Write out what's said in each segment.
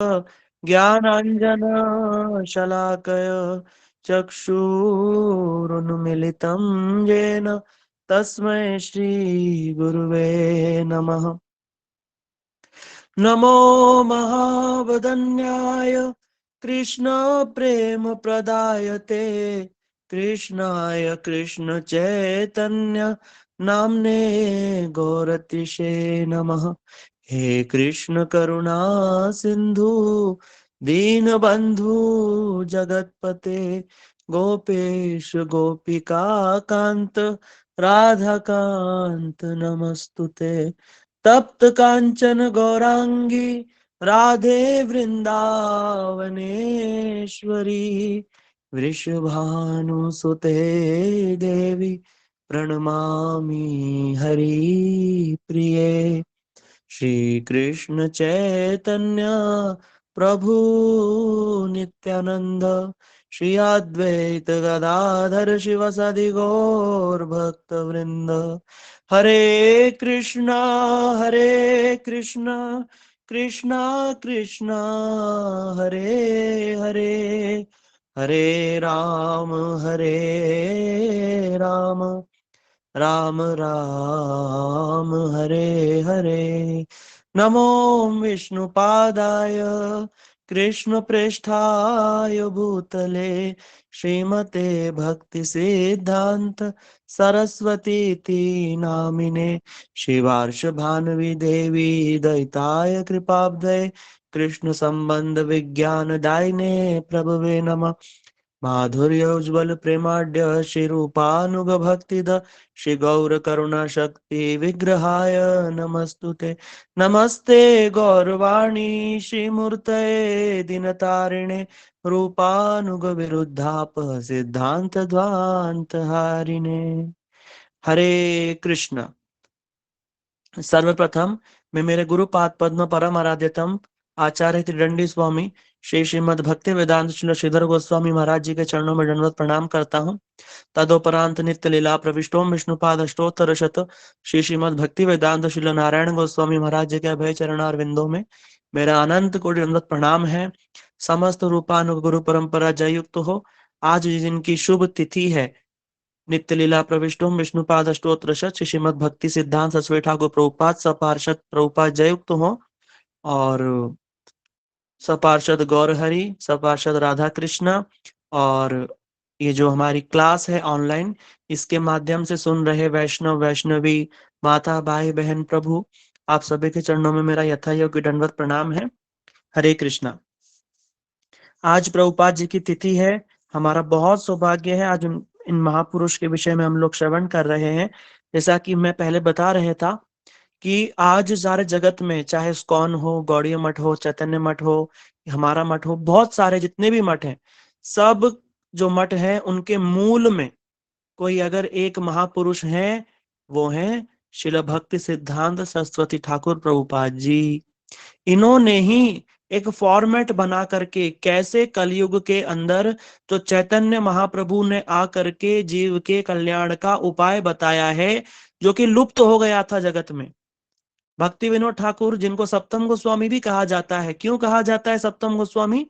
ज्ञानाञ्जन शलाकय चक्षुरुन्मिलितं येन तस्मै श्रीगुरुवे नमः। नमो महावदन्याय कृष्ण प्रेम प्रदायते कृष्णाय कृष्ण चैतन्य नामने गौरतिशे नमः। हे कृष्ण करुणा सिंधु दीनबंधु जगतपते गोपेश गोपिका कांत राधा कांत नमस्तुते। तप्त कांचन गौरांगी राधे वृंदावनेश्वरी वृषभानुसुते देवी प्रणमामि हरिप्रिये। श्री कृष्ण चैतन्य प्रभु नित्यानंद श्री अद्वैत गदाधर शिवसदि गौर भक्त वृंद। हरे कृष्णा कृष्णा कृष्णा हरे हरे हरे राम राम राम राम हरे हरे। नमो विष्णुपादाय कृष्ण प्रेष्ठाय भूतले श्रीमते भक्ति सिद्धांत सरस्वती नामिने शिवार्ष भानुवी देवी दैताय कृपाब्धे कृष्ण संबंध विज्ञान दायिने प्रभवे नमः। माधुर्य उज्ज्वल प्रेमाढ्य श्री रूपानुग भक्तिद श्री गौर करुणा शक्ति विग्रहाय नमस्तुते। नमस्ते गौरवाणी श्री मूर्तये दिनतारिणे रूपानुग विरुद्धाप सिद्धांत ध्वांत हारिणे। हरे कृष्ण। सर्वप्रथम मैं मेरे गुरुपाद पद्म परम आराध्यतम आचार्य त्रिदंडी स्वामी श्री श्रीमद भक्ति वेदांत श्रीधर गोस्वामी महाराज जी के चरणों में दंडवत प्रणाम करता हूँ। तदोपरांत नित्य लीला प्रविष्टोम विष्णुपाद अष्टोत्तर शत श्री श्रीमद भक्ति वेदांत श्री नारायण गोस्वामी महाराज जी के अभय चरणार विंदों में मेरा अनंत कोटि दंडवत प्रणाम है। समस्त रूपानुग गुरु परंपरा जय युक्त हो। आज जिनकी शुभ तिथि है नित्य लीला प्रविष्टोम विष्णुपाद अष्टोत्तर शत श्रीमद भक्ति सिद्धांत सचवे ठाकुर प्रभुपाद सपार्षद प्रभुपाद जयुक्त हो और सपार्षद गौरहरि सपार्षद राधा कृष्णा और ये जो हमारी क्लास है ऑनलाइन इसके माध्यम से सुन रहे वैष्णव वैष्णवी माता भाई बहन प्रभु आप सभी के चरणों में मेरा यथायोग्य दंडवत प्रणाम है। हरे कृष्णा। आज प्रभुपाद जी की तिथि है। हमारा बहुत सौभाग्य है आज इन महापुरुष के विषय में हम लोग श्रवण कर रहे हैं। जैसा कि मैं पहले बता रहे था कि आज सारे जगत में चाहे इस्कॉन हो गौड़ीय मठ हो चैतन्य मठ हो हमारा मठ हो बहुत सारे जितने भी मठ हैं सब जो मठ हैं उनके मूल में कोई अगर एक महापुरुष है वो है शिल भक्ति सिद्धांत सरस्वती ठाकुर प्रभुपाद जी। इन्होंने ही एक फॉर्मेट बना करके कैसे कलयुग के अंदर जो चैतन्य महाप्रभु ने आकर के जीव के कल्याण का उपाय बताया है जो कि लुप्त हो गया था जगत में। भक्ति विनोद ठाकुर जिनको सप्तम गोस्वामी भी कहा जाता है। क्यों कहा जाता है सप्तम गोस्वामी?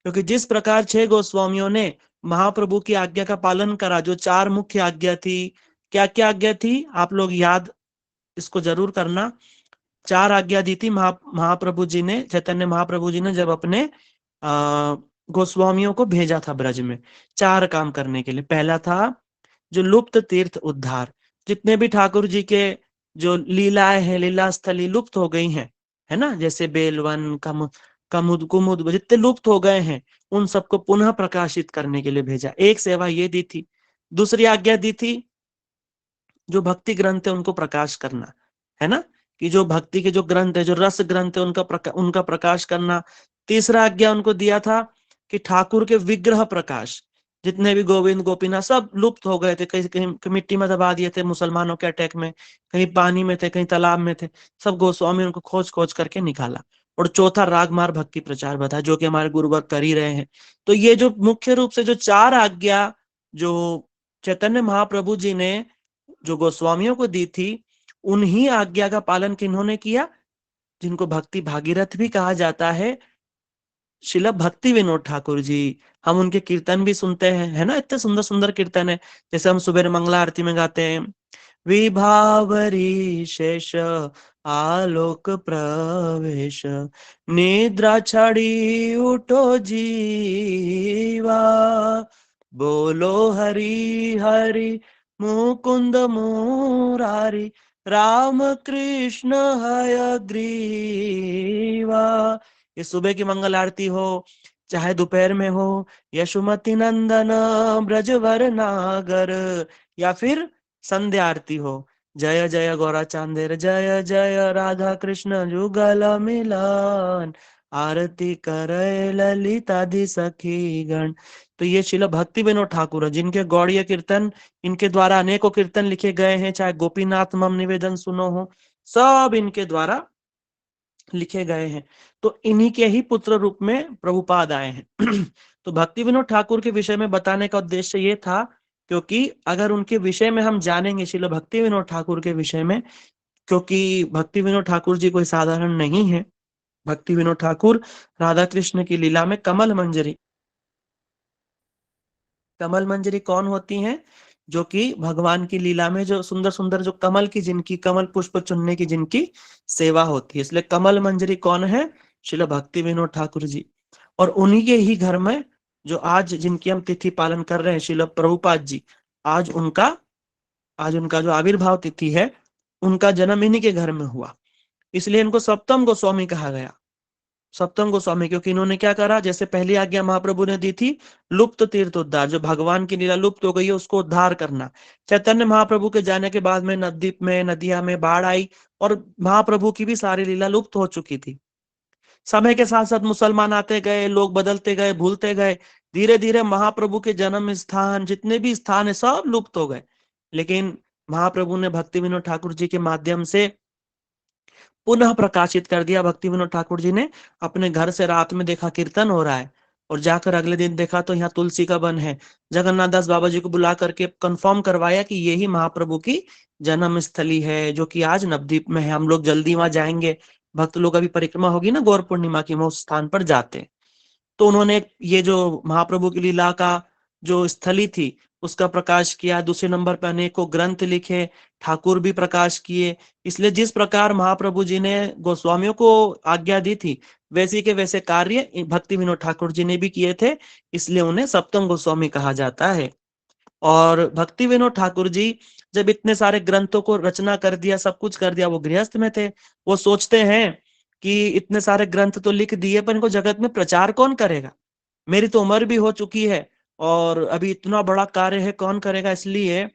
क्योंकि जिस प्रकार 6 गोस्वामियों ने महाप्रभु की आज्ञा का पालन करा जो 4 मुख्य आज्ञा थी। क्या क्या आज्ञा थी आप लोग याद इसको जरूर करना। 4 आज्ञा दी थी महाप्रभु जी ने चैतन्य महाप्रभु जी ने जब अपने गोस्वामियों को भेजा था ब्रज में 4 काम करने के लिए। पहला था जो लुप्त तीर्थ उद्धार। जितने भी ठाकुर जी के जो लीलाएं हैं लीला स्थली लुप्त हो गई हैं है ना जैसे बेलवन कमुद कुमुद जितने लुप्त हो गए हैं उन सबको पुनः प्रकाशित करने के लिए भेजा। एक सेवा ये दी थी। दूसरी आज्ञा दी थी जो भक्ति ग्रंथ है उनको प्रकाश करना है ना कि जो भक्ति के जो ग्रंथ है जो रस ग्रंथ है उनका प्रकाश करना। तीसरा आज्ञा उनको दिया था कि ठाकुर के विग्रह प्रकाश जितने भी गोविंद गोपीनाथ सब लुप्त हो गए थे। कहीं कहीं मिट्टी में दबा दिए थे मुसलमानों के अटैक में कहीं पानी में थे कहीं तालाब में थे सब गोस्वामी उनको खोज खोज करके निकाला। और चौथा रागमार भक्ति प्रचार बताया जो कि हमारे गुरुवर कर ही रहे हैं। तो ये जो मुख्य रूप से जो 4 आज्ञा जो चैतन्य महाप्रभु जी ने जो गोस्वामियों को दी थी उन्हीं आज्ञा का पालन किन्होंने किया जिनको भक्ति भागीरथ भी कहा जाता है। शिला भक्ति विनोद ठाकुर जी। हम उनके कीर्तन भी सुनते हैं, है ना, इतने सुंदर सुंदर कीर्तन है। जैसे हम सुबह मंगला आरती में गाते हैं, विभावरी शेष आलोक प्रवेश, निद्रा छड़ी उठो जीवा, बोलो हरि हरि मुकुंद मुरारी, राम कृष्ण हयग्रीवा। ये सुबह की मंगल आरती हो, चाहे दोपहर में हो, यशुमति नंदन ब्रजवर नागर, या फिर संध्या आरती हो, जय जय गौरा चांदेर, जय जय राधा कृष्ण जुगल मिलन, आरती करे ललितादि सखी गण। तो ये शिला भक्ति विनोद ठाकुर है, जिनके गौड़ीय कीर्तन, इनके द्वारा अनेकों कीर्तन लिखे गए हैं, चाहे गोपीनाथ मम निवेदन सुनो हो, सब इनके द्वारा लिखे गए हैं। तो इन्हीं के ही पुत्र रूप में प्रभुपाद आए हैं। तो भक्ति विनोद ठाकुर के विषय में बताने का उद्देश्य ये था, क्योंकि अगर उनके विषय में हम जानेंगे, श्रील भक्ति विनोद ठाकुर के विषय में, क्योंकि भक्ति विनोद ठाकुर जी कोई साधारण नहीं है। भक्ति विनोद ठाकुर राधा कृष्ण की लीला में कमल मंजरी, कमल मंजरी कौन होती हैं? जो कि भगवान की लीला में जो सुंदर सुंदर जो कमल की, जिनकी कमल पुष्प चुनने की जिनकी सेवा होती है, इसलिए कमल मंजरी कौन है? श्रील भक्ति विनोद ठाकुर जी। और उन्हीं के ही घर में जो आज जिनकी हम तिथि पालन कर रहे हैं, श्रील प्रभुपाद जी, आज उनका आज उनका जो आविर्भाव तिथि है, उनका जन्म इन्हीं के घर में हुआ। इसलिए इनको सप्तम गोस्वामी कहा गया, सप्तम गोस्वामी, क्योंकि इन्होंने क्या करा, जैसे पहली आज्ञा महाप्रभु ने दी थी, लुप्त तीर्थ उद्धार, जो भगवान की लीला लुप्त हो गई है उसको उद्धार करना। चैतन्य महाप्रभु के जाने के बाद में नवद्वीप में, नदिया में बाढ़ आई, और महाप्रभु की भी सारी लीला लुप्त हो चुकी थी। समय के साथ साथ मुसलमान आते गए, लोग बदलते गए, भूलते गए, धीरे धीरे महाप्रभु के जन्म स्थान, जितने भी स्थान है, सब लुप्त हो गए। लेकिन महाप्रभु ने भक्ति विनोद ठाकुर जी के माध्यम से पुनः प्रकाशित कर दिया। भक्ति विनोद ठाकुर जी ने अपने घर से रात में देखा कीर्तन हो रहा है, और जाकर अगले दिन देखा तो यहाँ तुलसी का वन है। जगन्नाथ दास बाबा जी को बुला करके कंफर्म करवाया कि यही महाप्रभु की जन्म स्थली है, जो कि आज नवद्वीप में है। हम लोग जल्दी वहां जाएंगे, भक्त लोग, अभी परिक्रमा होगी ना गौर पूर्णिमा की, वो उस स्थान पर जाते हैं। तो उन्होंने ये जो महाप्रभु की लीला का जो स्थली थी, उसका प्रकाश किया। दूसरे नंबर पर अनेकों ग्रंथ लिखे, ठाकुर भी प्रकाश किए। इसलिए जिस प्रकार महाप्रभु जी ने गोस्वामियों को आज्ञा दी थी, वैसे के वैसे कार्य भक्ति विनोद ठाकुर जी ने भी किए थे, इसलिए उन्हें सप्तम गोस्वामी कहा जाता है। और भक्ति विनोद ठाकुर जी जब इतने सारे ग्रंथों को रचना कर दिया, सब कुछ कर दिया, वो गृहस्थ में थे। वो सोचते हैं कि इतने सारे ग्रंथ तो लिख दिए, पर इनको जगत में प्रचार कौन करेगा? मेरी तो उम्र भी हो चुकी है, और अभी इतना बड़ा कार्य है, कौन करेगा? इसलिए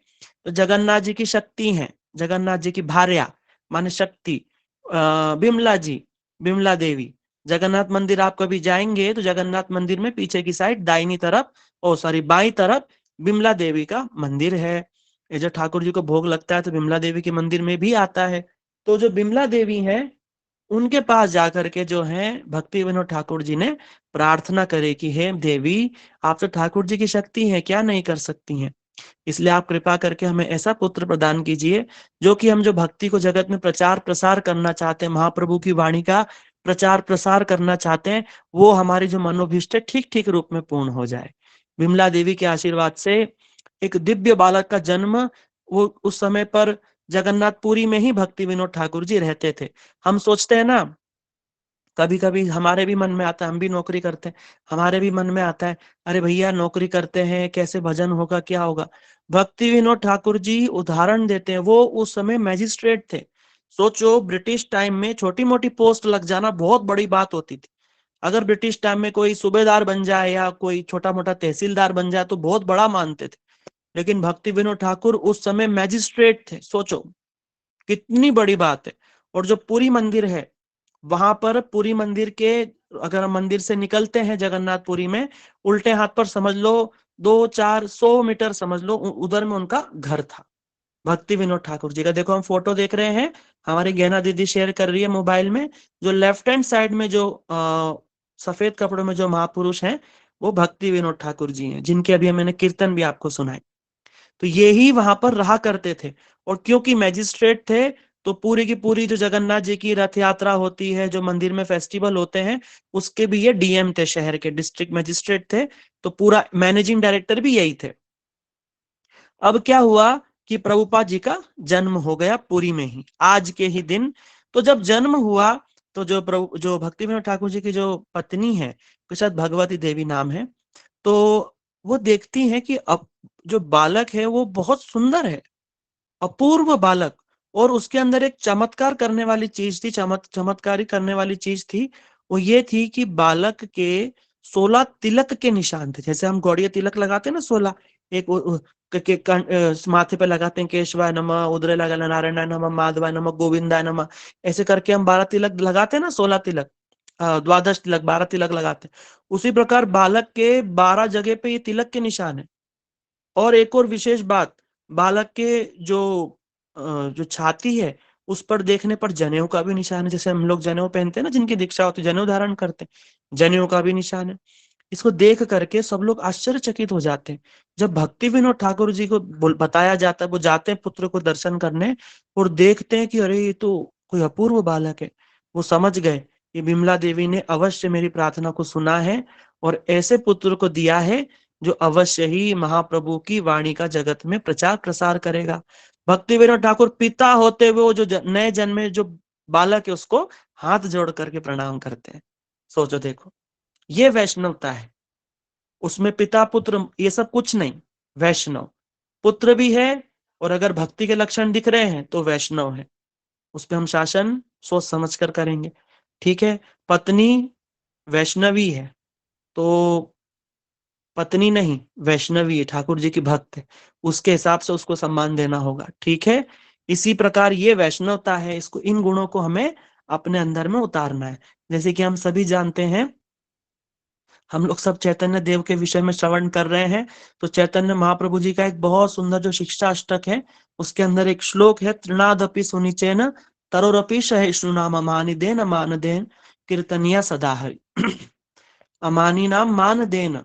तो जगन्नाथ जी की शक्ति है, जगन्नाथ जी की भार्या माने शक्ति, बिमला जी, बिमला देवी। जगन्नाथ मंदिर आप कभी जाएंगे तो जगन्नाथ मंदिर में पीछे की साइड दाहिनी तरफ, ओ सॉरी बाई तरफ, बिमला देवी का मंदिर है। ये जो ठाकुर जी को भोग लगता है तो बिमला देवी के मंदिर में भी आता है। तो जो बिमला देवी है, उनके पास जाकर के जो है भक्ति विनोद ठाकुर जी ने प्रार्थना करे कि हे देवी, आप तो ठाकुर जी की शक्ति है, क्या नहीं कर सकती हैं? इसलिए आप कृपा करके हमें ऐसा पुत्र प्रदान कीजिए, जो कि हम जो भक्ति को जगत में प्रचार प्रसार करना चाहते हैं, महाप्रभु की वाणी का प्रचार प्रसार करना चाहते हैं, वो हमारी जो मनोभीष्ट है ठीक ठीक रूप में पूर्ण हो जाए। विमला देवी के आशीर्वाद से एक दिव्य बालक का जन्म, वो उस समय पर जगन्नाथपुरी में ही भक्ति विनोद ठाकुर जी रहते थे। हम सोचते हैं ना, कभी कभी हमारे भी मन में आता है, हम भी नौकरी करते हैं, हमारे भी मन में आता है, अरे भैया नौकरी करते हैं, कैसे भजन होगा, क्या होगा? भक्ति विनोद ठाकुर जी उदाहरण देते हैं, वो उस समय मैजिस्ट्रेट थे। सोचो, ब्रिटिश टाइम में छोटी मोटी पोस्ट लग जाना बहुत बड़ी बात होती थी। अगर ब्रिटिश टाइम में कोई सूबेदार बन जाए या कोई छोटा मोटा तहसीलदार बन जाए तो बहुत बड़ा मानते थे। लेकिन भक्ति विनोद ठाकुर उस समय मैजिस्ट्रेट थे, सोचो कितनी बड़ी बात है। और जो पूरी मंदिर है, वहां पर पूरी मंदिर के, अगर हम मंदिर से निकलते हैं जगन्नाथपुरी में, उल्टे हाथ पर समझ लो 200-400 मीटर समझ लो, उधर में उनका घर था, भक्ति विनोद ठाकुर जी का। देखो हम फोटो देख रहे हैं, हमारी गहना दीदी शेयर कर रही है मोबाइल में, जो लेफ्ट हैंड साइड में जो सफेद कपड़ों में जो महापुरुष हैं, वो भक्ति विनोद ठाकुर जी हैं, जिनके अभी मैंने कीर्तन भी आपको सुनाए। तो ये ही वहां पर रहा करते थे। और क्योंकि मैजिस्ट्रेट थे, तो पूरी की पूरी जो जगन्नाथ जी की रथ यात्रा होती है, जो मंदिर में फेस्टिवल होते हैं, उसके भी ये डीएम थे, शहर के डिस्ट्रिक्ट मजिस्ट्रेट थे, तो पूरा मैनेजिंग डायरेक्टर भी यही थे। अब क्या हुआ कि प्रभुपाद जी का जन्म हो गया पुरी में ही, आज के ही दिन। तो जब जन्म हुआ, तो जो भक्ति विनोद ठाकुर जी की जो पत्नी है, तो शायद भगवती देवी नाम है, तो वो देखती हैं कि अब जो बालक है वो बहुत सुंदर है, अपूर्व बालक। और उसके अंदर एक चमत्कार करने वाली चीज थी, चमत्कारी करने वाली चीज थी। वो ये थी कि बालक के 16 तिलक के निशान थे। जैसे हम गौड़ीय तिलक लगाते हैं ना, 16, एक माथे पे लगाते हैं, केशवाय नमः, उदरे लगा नारायणाय नमः, माधवाय नमः, गोविंदाय नमः, ऐसे करके हम 12 तिलक लगाते हैं ना, 16 तिलक, द्वादश तिलक, 12 तिलक लगाते हैं। उसी प्रकार बालक के 12 जगह पे ये तिलक के निशान है। और एक और विशेष बात, बालक के जो छाती है, उस पर देखने पर जनेऊ का भी निशान है। जैसे हम लोग जनेऊ पहनते हैं ना, जिनकी दीक्षा होती है जनेऊ धारण करते हैं, जनेऊ का भी निशान है। इसको देख करके सब लोग आश्चर्यचकित हो जाते हैं। जब भक्ति विनोद ठाकुर जी को बताया जाता है, वो जाते हैं पुत्र को दर्शन करने और देखते हैं कि अरे ये तो कोई अपूर्व बालक है। वो समझ गए कि विमला देवी ने अवश्य मेरी प्रार्थना को सुना है और ऐसे पुत्र को दिया है जो अवश्य ही महाप्रभु की वाणी का जगत में प्रचार प्रसार करेगा। भक्ति विनोद ठाकुर पिता होते हुए वो जो नए जन्मे जो बालक है, उसको हाथ जोड़ करके प्रणाम करते हैं। सोचो देखो, ये वैष्णवता है। उसमें पिता पुत्र ये सब कुछ नहीं, वैष्णव पुत्र भी है, और अगर भक्ति के लक्षण दिख रहे हैं तो वैष्णव है। उस पर हम शासन सोच समझ कर करेंगे। ठीक है, पत्नी वैष्णवी है, तो पत्नी नहीं, वैष्णवी है, ठाकुर जी की भक्त है, उसके हिसाब से उसको सम्मान देना होगा। ठीक है, इसी प्रकार ये वैष्णवता है, इसको, इन गुणों को हमें अपने अंदर में उतारना है। जैसे कि हम सभी जानते हैं, हम लोग सब चैतन्य देव के विषय में श्रवण कर रहे हैं, तो चैतन्य महाप्रभु जी का एक बहुत सुंदर जो शिक्षा अष्टक है, उसके अंदर एक श्लोक है, तृणादपि सुनिचेन तरोरपि सहिष्णु नाम अमानि देन मान देन कीर्तनिया सदा हरि। अमानी नाम मान देन,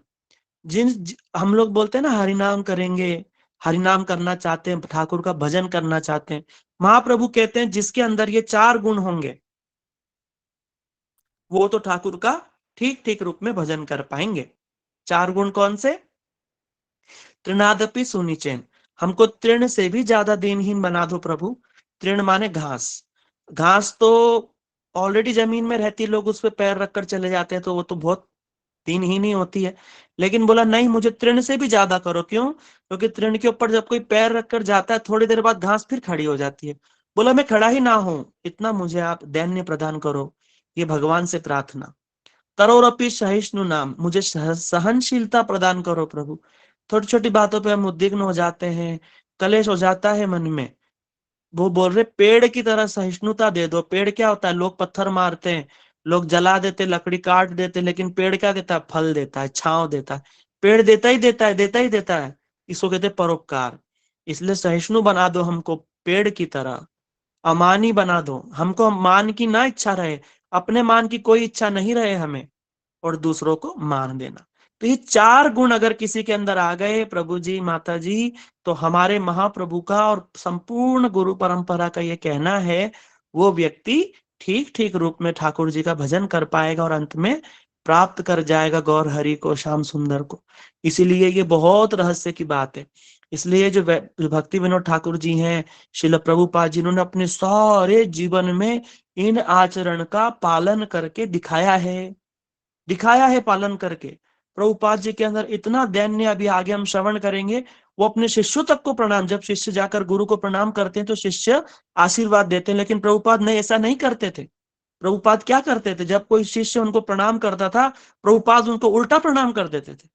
हम लोग बोलते हैं ना हरिनाम करेंगे, हरिनाम करना चाहते हैं, ठाकुर का भजन करना चाहते हैं, महाप्रभु कहते हैं जिसके अंदर ये 4 गुण होंगे, वो तो ठाकुर का ठीक ठीक रूप में भजन कर पाएंगे। 4 गुण कौन से? तृणादपि सुनिचैन, हमको तृण से भी ज्यादा दीनहीन बना दो प्रभु। तृण माने घास। घास तो ऑलरेडी जमीन में रहती, लोग उस पर पैर रखकर चले जाते हैं, तो वो तो बहुत दीनहीन ही होती है। लेकिन बोला नहीं, मुझे तृण से भी ज्यादा करो। क्यों? क्योंकि तृण के ऊपर जब कोई पैर रखकर जाता है, थोड़ी देर बाद घास फिर खड़ी हो जाती है। बोला मैं खड़ा ही ना हूं, इतना मुझे आप दैन्य प्रदान करो। ये भगवान से प्रार्थना। करोरपि सहिष्णु नाम, मुझे सहनशीलता प्रदान करो प्रभु। छोटी छोटी बातों पे हम उद्विग्न हो जाते हैं, कलेश हो जाता है मन में। वो बोल रहे पेड़ की तरह सहिष्णुता दे दो। पेड़ क्या होता है? लोग पत्थर मारते हैं, लोग जला देते, लकड़ी काट देते, लेकिन पेड़ क्या देता है? फल देता है, छांव देता है। पेड़ देता ही देता है, देता ही देता है। इसको कहते हैं परोपकार। इसलिए सहिष्णु बना दो हमको पेड़ की तरह, अमानी बना दो हमको, मान की ना इच्छा रहे, अपने मान की कोई इच्छा नहीं रहे हमें, और दूसरों को मान देना। तो ये 4 गुण अगर किसी के अंदर आ गए प्रभु जी, माता जी, तो हमारे महाप्रभु का और संपूर्ण गुरु परंपरा का ये कहना है, वो व्यक्ति ठीक ठीक रूप में ठाकुर जी का भजन कर पाएगा और अंत में प्राप्त कर जाएगा गौर हरि को, श्याम सुंदर को। इसीलिए ये बहुत रहस्य की बात है। इसलिए जो भक्ति विनोद ठाकुर जी हैं, शिल प्रभुपाद जी, इन्होंने अपने सारे जीवन में इन आचरण का पालन करके दिखाया है, दिखाया है पालन करके। प्रभुपाद जी के अंदर इतना दैन्य, अभी आगे हम श्रवण करेंगे, वो अपने शिष्यों तक को प्रणाम, जब शिष्य जाकर गुरु को प्रणाम करते हैं तो शिष्य आशीर्वाद देते हैं, लेकिन प्रभुपाद नहीं, ऐसा नहीं करते थे। प्रभुपाद क्या करते थे? जब कोई शिष्य उनको प्रणाम करता था, प्रभुपाद उनको उल्टा प्रणाम कर देते थे,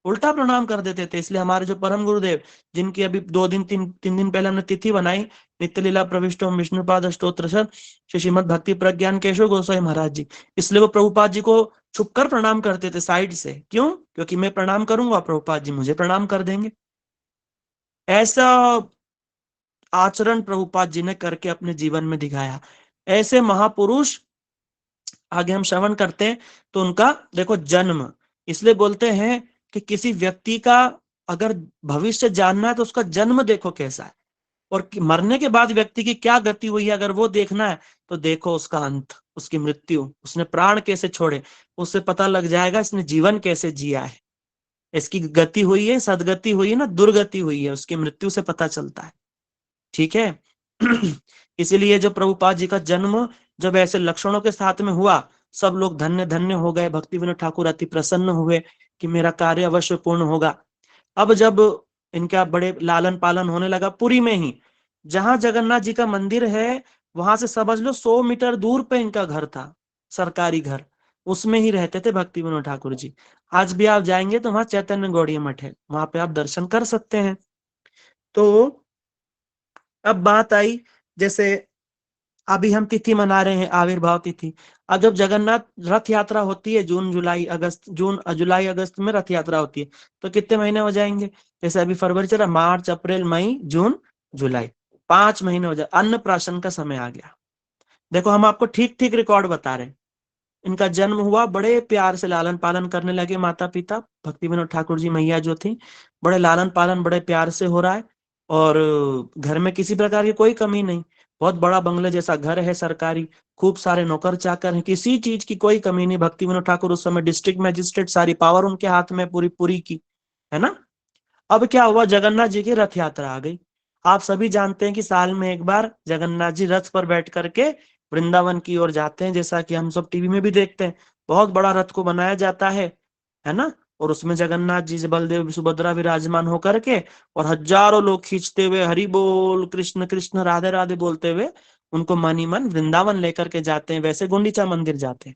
उल्टा प्रणाम कर देते थे। इसलिए हमारे जो परम गुरुदेव, जिनकी अभी 2 दिन 3 दिन पहले हमने तिथि बनाई, नित्य लीला प्रविष्टो विष्णुपाद अष्टोत्र श्री श्रीमद भक्ति प्रज्ञान केशव गोसाई महाराज जी, इसलिए वो प्रभुपाद जी को छुपकर प्रणाम करते थे साइड से। क्यों? क्योंकि मैं प्रणाम करूंगा, प्रभुपाद जी मुझे प्रणाम कर देंगे। ऐसा आचरण प्रभुपाद जी ने करके अपने जीवन में दिखाया। ऐसे महापुरुष आगे हम श्रवण करते हैं, तो उनका देखो जन्म, इसलिए बोलते हैं कि किसी व्यक्ति का अगर भविष्य जानना है तो उसका जन्म देखो कैसा है। और मरने के बाद व्यक्ति की क्या गति हुई है अगर वो देखना है तो देखो उसका अंत, उसकी मृत्यु, उसने प्राण कैसे छोड़े, उससे पता लग जाएगा इसने जीवन कैसे जिया है। इसकी गति हुई है, सदगति हुई है ना दुर्गति हुई है, उसकी मृत्यु से पता चलता है। ठीक है। इसीलिए जो प्रभुपाद जी का जन्म जब ऐसे लक्षणों के साथ में हुआ, सब लोग धन्य धन्य हो गए। भक्ति विनोद ठाकुर अति प्रसन्न हुए कि मेरा कार्य अवश्य पूर्ण होगा। अब जब इनका बड़े लालन पालन होने लगा पुरी में ही, जहां जगन्नाथ जी का मंदिर है वहां से समझ लो 100 मीटर दूर पे इनका घर था, सरकारी घर। उसमें ही रहते थे भक्ति विनोद ठाकुर जी। आज भी आप जाएंगे तो वहां चैतन्य गौड़ीय मठ है, वहां पे आप दर्शन कर सकते हैं। तो अब बात आई, जैसे अभी हम तिथि मना रहे हैं आविर्भाव तिथि। अब जब जगन्नाथ रथ यात्रा होती है जून जुलाई अगस्त, जून जुलाई अगस्त में रथ यात्रा होती है, तो कितने महीने हो जाएंगे? जैसे अभी फरवरी चला, मार्च अप्रैल मई जून जुलाई, 5 महीने हो जाए, अन्नप्राशन का समय आ गया। देखो हम आपको ठीक ठीक रिकॉर्ड बता रहे हैं। इनका जन्म हुआ, बड़े प्यार से लालन पालन करने लगे माता पिता, भक्ति विनोद ठाकुर जी मैया जो थी, बड़े लालन पालन बड़े प्यार से हो रहा है। और घर में किसी प्रकार की कोई कमी नहीं, बहुत बड़ा बंगले जैसा घर है सरकारी, खूब सारे नौकर चाकर हैं, किसी चीज की कोई कमी नहीं। भक्ति विनोद ठाकुर उस समय डिस्ट्रिक्ट मजिस्ट्रेट, सारी पावर उनके हाथ में पूरी पूरी की, है ना। अब क्या हुआ, जगन्नाथ जी की रथ यात्रा आ गई। आप सभी जानते हैं कि साल में एक बार जगन्नाथ जी रथ पर बैठ करके वृंदावन की ओर जाते हैं, जैसा कि हम सब टीवी में भी देखते हैं। बहुत बड़ा रथ को बनाया जाता है ना। और उसमें जगन्नाथ जी से बलदेव सुभद्रा विराजमान होकर के, और हजारों लोग खींचते हुए हरि बोल कृष्ण कृष्ण राधे राधे बोलते हुए उनको मनी मन वृंदावन लेकर के जाते हैं, वैसे गुंडीचा मंदिर जाते हैं।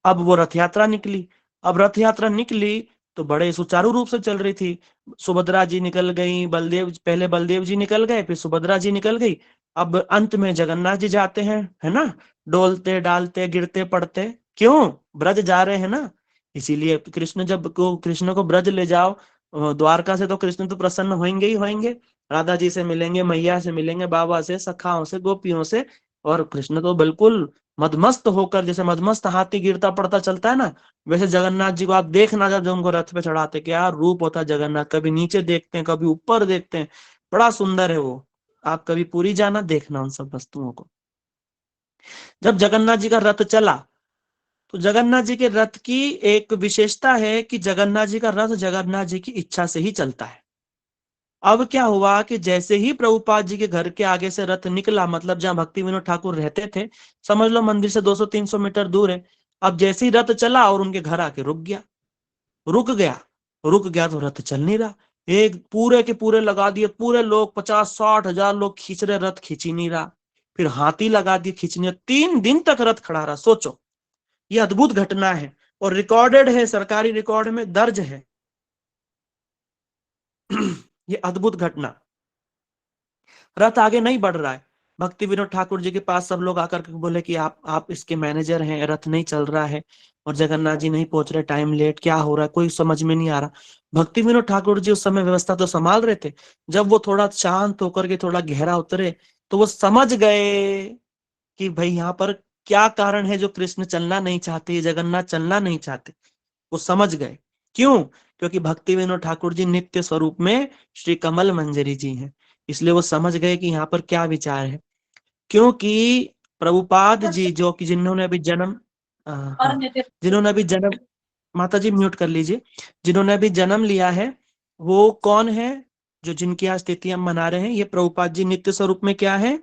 अब वो रथ यात्रा निकली। अब रथ यात्रा निकली तो बड़े सुचारू रूप से चल रही थी। सुभद्रा जी निकल गई, बलदेव, पहले बलदेव जी निकल गए, फिर सुभद्रा जी निकल गई। अब अंत में जगन्नाथ जी जाते हैं, है ना, डोलते डालते गिरते पड़ते। क्यों? ब्रज जा रहे हैं ना। इसीलिए कृष्ण जब को कृष्ण को ब्रज ले जाओ द्वारका से, तो कृष्ण तो प्रसन्न होंगे ही होंगे। राधा जी से मिलेंगे, मैया से मिलेंगे, बाबा से, सखाओं से, गोपियों से। और कृष्ण तो बिल्कुल मदमस्त होकर, जैसे मदमस्त हाथी गिरता पड़ता चलता है ना, वैसे जगन्नाथ जी को आप देखना, जब उनको रथ पे चढ़ाते क्या रूप होता है जगन्नाथ, कभी नीचे देखते हैं कभी ऊपर देखते हैं, बड़ा सुंदर है वो। आप कभी पूरी जाना, देखना उन सब वस्तुओं को। जब जगन्नाथ जी का रथ चला, तो जगन्नाथ जी के रथ की एक विशेषता है कि जगन्नाथ जी का रथ जगन्नाथ जी की इच्छा से ही चलता है। अब क्या हुआ कि जैसे ही प्रभुपाद जी के घर के आगे से रथ निकला, मतलब जहां भक्ति विनोद ठाकुर रहते थे, समझ लो मंदिर से 200-300 मीटर दूर है। अब जैसे ही रथ चला और उनके घर आके रुक गया, रुक गया, रुक गया, तो रथ चल नहीं रहा। एक पूरे के पूरे लगा दिए, पूरे लोग 50-60 हजार लोग खींच रहे, रथ खींच ही नहीं रहा। फिर हाथी लगा दिए खींचने, 3 दिन तक रथ खड़ा रहा। सोचो, ये अद्भुत घटना है और रिकॉर्डेड है, सरकारी रिकॉर्ड में दर्ज है। ये अद्भुत घटना। रथ आगे नहीं बढ़ रहा है। भक्ति विनोद ठाकुर जी के पास सब लोग आकर के बोले कि आप इसके मैनेजर हैं, रथ नहीं चल रहा है और जगन्नाथ जी नहीं पहुंच रहे, टाइम लेट, क्या हो रहा है, कोई समझ में नहीं आ रहा। भक्ति विनोद ठाकुर जी उस समय व्यवस्था तो संभाल रहे थे। जब वो थोड़ा शांत होकर के थोड़ा गहरा उतरे, तो वो समझ गए कि भाई यहाँ पर क्या कारण है जो कृष्ण चलना नहीं चाहते, जगन्नाथ चलना नहीं चाहते। वो समझ गए। क्यों? क्योंकि भक्ति विनोद ठाकुर जी नित्य स्वरूप में श्री कमल मंजरी जी हैं। इसलिए वो समझ गए कि यहाँ पर क्या विचार है। क्योंकि प्रभुपाद जी जो कि जिन्होंने अभी जन्म हाँ, जिन्होंने अभी जन्म, माता जी म्यूट कर लीजिए, जिन्होंने अभी जन्म लिया है, वो कौन है? जो जिनकी आज तिथि हम मना रहे हैं, ये प्रभुपाद जी नित्य स्वरूप में क्या है?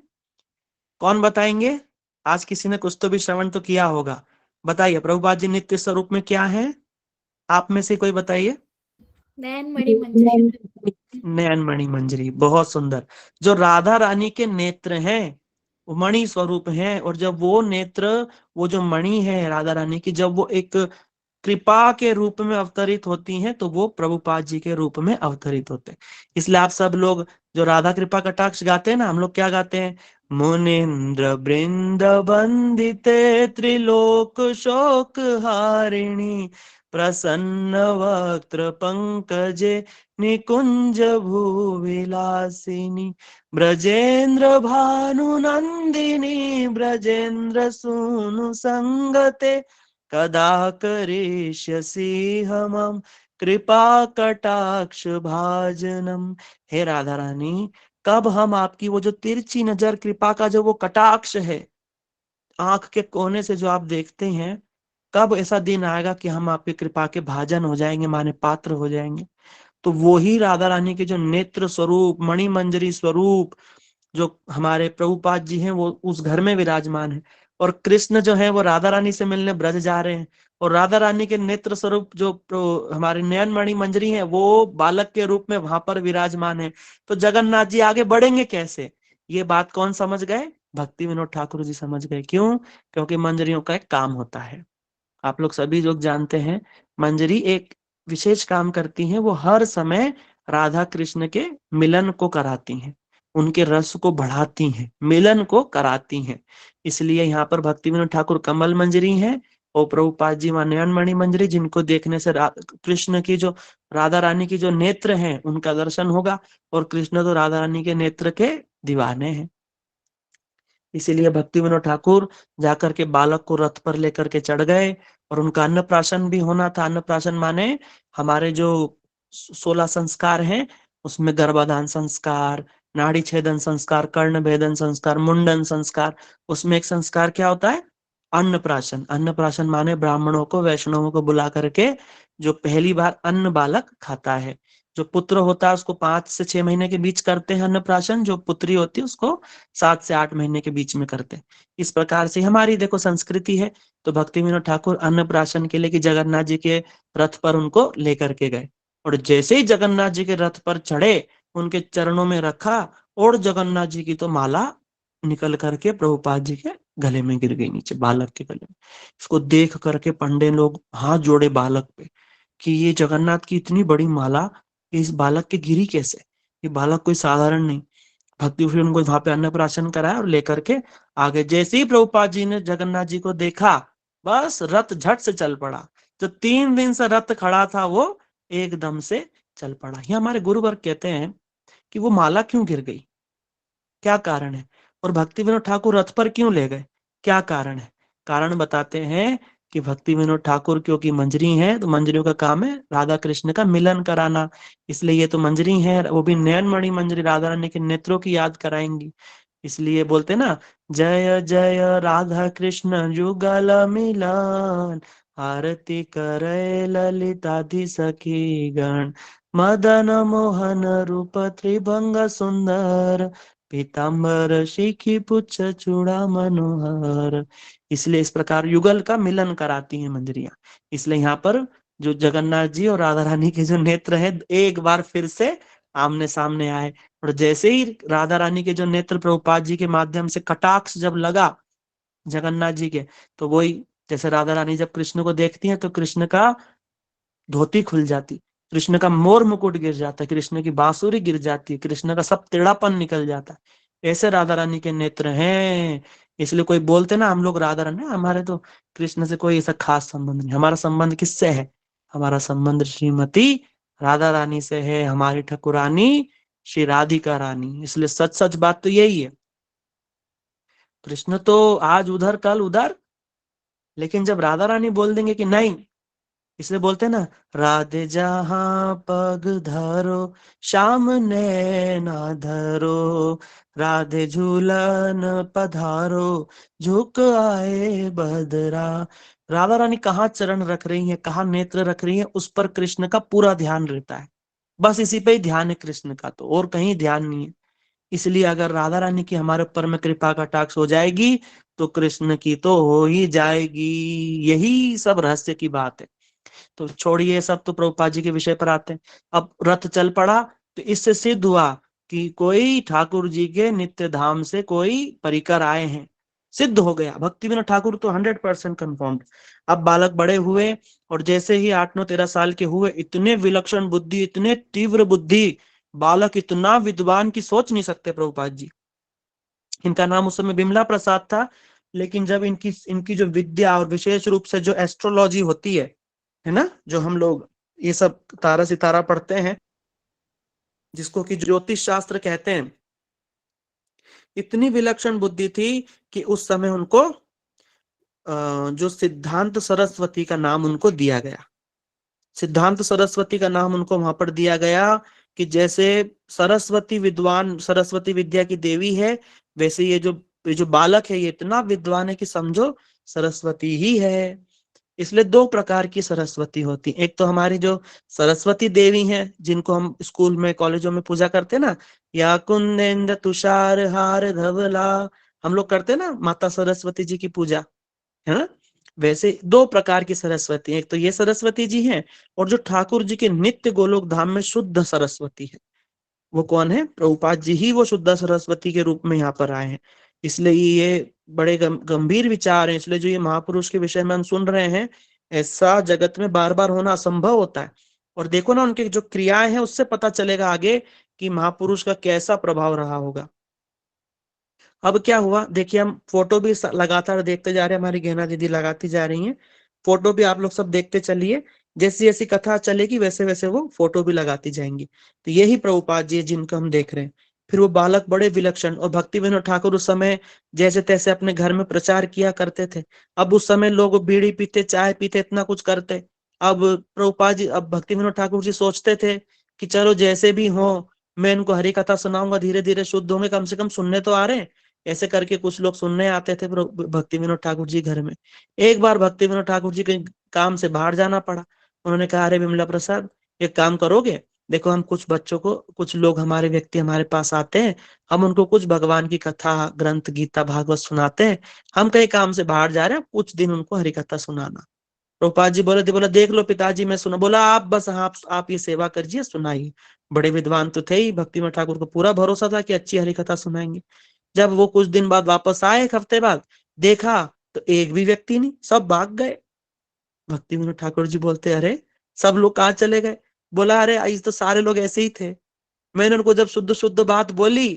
कौन बताएंगे? आज किसी ने कुछ तो भी श्रवण तो किया होगा। बताइए, प्रभुपाद जी नित्य स्वरूप में क्या है? आप में से कोई बताइए। नयन मणि मंजरी। नयन मणि मंजरी, बहुत सुंदर। जो राधा रानी के नेत्र हैं वो मणि स्वरूप हैं, और जब वो नेत्र, वो जो मणि है राधा रानी की, जब वो एक कृपा के रूप में अवतरित होती हैं, तो वो प्रभुपाद जी के रूप में अवतरित होते हैं। इसलिए आप सब लोग जो राधा कृपा कटाक्ष गाते हैं ना, हम लोग क्या गाते हैं? मुनिंद्र बृंद वंदिते त्रिलोक शोक हारिणी, प्रसन्न वक्त्र पंकजे निकुंज भूविलासिनी, ब्रजेंद्र भानु नंदिनी, ब्रजेंद्र सूनु संगते, कदा करिष्यसि हमम कृपा कटाक्ष भाजनम। हे राधा रानी, कब हम आपकी वो जो तिरछी नजर, कृपा का जो वो कटाक्ष है, आंख के कोने से जो आप देखते हैं, कब ऐसा दिन आएगा कि हम आपकी कृपा के भाजन हो जाएंगे, माने पात्र हो जाएंगे। तो वो ही राधा रानी के जो नेत्र स्वरूप, मणिमंजरी स्वरूप जो हमारे प्रभुपाद जी हैं, वो उस घर में विराजमान है। और कृष्ण जो है वो राधा रानी से मिलने ब्रज जा रहे हैं, और राधा रानी के नेत्र स्वरूप जो हमारे नयन मणि मंजरी है, वो बालक के रूप में वहां पर विराजमान है। तो जगन्नाथ जी आगे बढ़ेंगे कैसे? ये बात कौन समझ गए? भक्ति विनोद ठाकुर जी समझ गए। क्यों? क्योंकि मंजरियों का एक काम होता है, आप लोग सभी लोग जानते हैं, मंजरी एक विशेष काम करती हैं। वो हर समय राधा कृष्ण के मिलन को कराती हैं, उनके रस को बढ़ाती हैं, मिलन को कराती हैं। इसलिए यहाँ पर भक्ति विनोद ठाकुर कमल मंजरी हैं, और प्रभुपाद जी नयन मणि मंजरी, जिनको देखने से कृष्ण की जो, राधा रानी की जो नेत्र हैं उनका दर्शन होगा। और कृष्ण तो राधा रानी के नेत्र के दीवाने हैं। इसीलिए भक्ति विनोद ठाकुर जाकर के बालक को रथ पर लेकर के चढ़ गए, और उनका अन्नप्राशन भी होना था। अन्नप्राशन माने हमारे जो 16 संस्कार हैं, उसमें गर्भाधान संस्कार, नाड़ी छेदन संस्कार, कर्ण भेदन संस्कार, मुंडन संस्कार, उसमें एक संस्कार क्या होता है? अन्नप्राशन। अन्नप्राशन माने ब्राह्मणों को, वैष्णवों को बुला करके जो पहली बार अन्न बालक खाता है। जो पुत्र होता है उसको 5 से 6 महीने के बीच करते हैं अन्नप्राशन, जो पुत्री होती है उसको 7 से 8 महीने के बीच में करते हैं। इस प्रकार से हमारी देखो संस्कृति है। तो भक्ति विनोद ठाकुर अन्नप्राशन के लिए कि जगन्नाथ जी के रथ पर उनको लेकर के गए, और जैसे ही जगन्नाथ जी के रथ पर चढ़े, उनके चरणों में रखा, और जगन्नाथ जी की तो माला निकल करके प्रभुपाद जी के गले में गिर गई, नीचे बालक के गले में। इसको देख करके पंडे लोग हाथ जोड़े बालक पे कि ये जगन्नाथ की इतनी बड़ी माला इस बालक के गिरी कैसे? ये बालक कोई साधारण नहीं। भक्ति फिर उनको वहां पे अन्नप्राशन कराया और लेकर के आगे। जैसे ही प्रभुपाद जी ने जगन्नाथ जी को देखा, बस रथ झट से चल पड़ा। जो 3 दिन से रथ खड़ा था वो एकदम से चल पड़ा। ये हमारे गुरुवर कहते हैं कि वो माला क्यों गिर गई, क्या कारण है, और भक्ति विनोद ठाकुर रथ पर क्यों ले गए, क्या कारण है? कारण बताते हैं कि भक्ति विनोद ठाकुर क्योंकि मंजरी हैं, तो मंजरियों का काम है राधा कृष्ण का मिलन कराना। इसलिए ये तो मंजरी है, वो भी नयन मणि मंजरी, राधा रानी के नेत्रों की याद कराएंगी। इसलिए बोलते ना, जय जय राधा कृष्ण युगल मिलन, आरती करे ललिताधि सखी गण, मदन मोहन रूप त्रिभंग सुंदर, पीताम्बर शिखी पुच्छ चूड़ा मनोहर। इसलिए इस प्रकार युगल का मिलन कराती हैं मंजरियां। इसलिए यहाँ पर जो जगन्नाथ जी और राधा रानी के जो नेत्र हैं, एक बार फिर से आमने सामने आए। और जैसे ही राधा रानी के जो नेत्र प्रभुपाद जी के माध्यम से कटाक्ष जब लगा जगन्नाथ जी के, तो वही, जैसे राधा रानी जब कृष्ण को देखती हैं तो कृष्ण का धोती खुल जाती, कृष्ण का मोर मुकुट गिर जाता है, कृष्ण की बांसुरी गिर जाती है, कृष्ण का सब टेढ़ापन निकल जाता है। ऐसे राधा रानी के नेत्र हैं। इसलिए कोई बोलते ना हम लोग राधा रानी, हमारे तो कृष्ण से कोई ऐसा खास संबंध नहीं। हमारा संबंध किससे है? हमारा संबंध श्रीमती राधा रानी से है, हमारी ठकुरानी श्री राधिका रानी। इसलिए सच सच बात तो यही है, कृष्ण तो आज उधर कल उधर, लेकिन जब राधा रानी बोल देंगे कि नहीं, इसलिए बोलते हैं ना, राधे जहां पग धरो श्याम नैना धरो, राधे झूलन पधारो झुक आए बदरा। राधा रानी कहाँ चरण रख रही है, कहाँ नेत्र रख रही है, उस पर कृष्ण का पूरा ध्यान रहता है। बस इसी पे ही ध्यान है कृष्ण का, तो और कहीं ध्यान नहीं है। इसलिए अगर राधा रानी की हमारे ऊपर में कृपा कटाक्ष हो जाएगी, तो कृष्ण की तो हो ही जाएगी। यही सब रहस्य की बात है। तो छोड़िए सब, तो प्रभुपाद जी के विषय पर आते हैं। अब रथ चल पड़ा, तो इससे सिद्ध हुआ कि कोई ठाकुर जी के नित्य धाम से कोई परिकर आए हैं, सिद्ध हो गया। भक्ति विनोद ठाकुर तो 100% कन्फर्म। अब बालक बड़े हुए, और जैसे ही 8-9-13 साल के हुए, इतने विलक्षण बुद्धि, इतने तीव्र बुद्धि, बालक इतना विद्वान की सोच नहीं सकते प्रभुपाद जी। इनका नाम उस समय बिमला प्रसाद था, लेकिन जब इनकी इनकी जो विद्या, और विशेष रूप से जो एस्ट्रोलॉजी होती है ना, जो हम लोग ये सब तारा सितारा पढ़ते हैं, जिसको कि ज्योतिष शास्त्र कहते हैं, इतनी विलक्षण बुद्धि थी कि उस समय उनको जो सिद्धांत सरस्वती का नाम उनको दिया गया। सिद्धांत सरस्वती का नाम उनको वहां पर दिया गया कि जैसे सरस्वती विद्वान, सरस्वती विद्या की देवी है, वैसे ये जो बालक है ये इतना विद्वान है कि समझो सरस्वती ही है। इसलिए दो प्रकार की सरस्वती होती, एक तो हमारी जो सरस्वती देवी हैं जिनको हम स्कूल में कॉलेजों में पूजा करते हैं ना, या कुंदेंद्र तुषार हार धवला, हम लोग करते हैं ना माता सरस्वती जी की पूजा, है ना। वैसे दो प्रकार की सरस्वती, एक तो ये सरस्वती जी हैं, और जो ठाकुर जी के नित्य गोलोक धाम में शुद्ध सरस्वती है, वो कौन है? प्रभुपाद जी ही वो शुद्ध सरस्वती के रूप में यहाँ पर आए हैं। इसलिए ये बड़े गंभीर विचार हैं। इसलिए जो ये महापुरुष के विषय में हम सुन रहे हैं, ऐसा जगत में बार बार होना असंभव होता है। और देखो ना उनकी जो क्रियाएं हैं उससे पता चलेगा आगे कि महापुरुष का कैसा प्रभाव रहा होगा। अब क्या हुआ देखिए, हम फोटो भी लगातार देखते जा रहे हैं, हमारी गहना दीदी लगाती जा रही हैं फोटो भी, आप लोग सब देखते चलिए, जैसी जैसी कथा चलेगी वैसे वैसे वो फोटो भी लगाती जाएंगी। तो यही प्रभुपाद जी जिनको हम देख रहे हैं। फिर वो बालक बड़े विलक्षण, और भक्ति विनोद ठाकुर उस समय जैसे तैसे अपने घर में प्रचार किया करते थे। अब उस समय लोग बीड़ी पीते, चाय पीते, इतना कुछ करते। अब प्रभुपाद जी, अब भक्ति विनोद ठाकुर जी सोचते थे कि चलो जैसे भी हो, मैं इनको हरि कथा सुनाऊंगा, धीरे धीरे शुद्ध होंगे, कम से कम सुनने तो आ रहे हैं। ऐसे करके कुछ लोग सुनने आते थे भक्ति विनोद ठाकुर जी घर में। एक बार भक्ति विनोद ठाकुर जी के काम से बाहर जाना पड़ा। उन्होंने कहा, अरे विमला प्रसाद, एक काम करोगे? देखो हम कुछ बच्चों को, कुछ लोग हमारे व्यक्ति हमारे पास आते हैं, हम उनको कुछ भगवान की कथा, ग्रंथ, गीता, भागवत सुनाते हैं। हम कई काम से बाहर जा रहे हैं, कुछ दिन उनको हरि कथा सुनाना। प्रभुपाद जी बोला देख लो पिताजी मैं सुना। बोला आप बस, आप ये सेवा करिए, सुनाइए। बड़े विद्वान तो थे ही, भक्ति विनोद ठाकुर को पूरा भरोसा था कि अच्छी हरि कथा सुनाएंगे। जब वो कुछ दिन बाद वापस आए, एक हफ्ते बाद, देखा तो एक भी व्यक्ति नहीं, सब भाग गए। भक्ति विनोद ठाकुर जी बोलते, अरे सब लोग कहाँ चले गए? बोला, अरे आज तो सारे लोग ऐसे ही थे। मैंने उनको जब शुद्ध शुद्ध बात बोली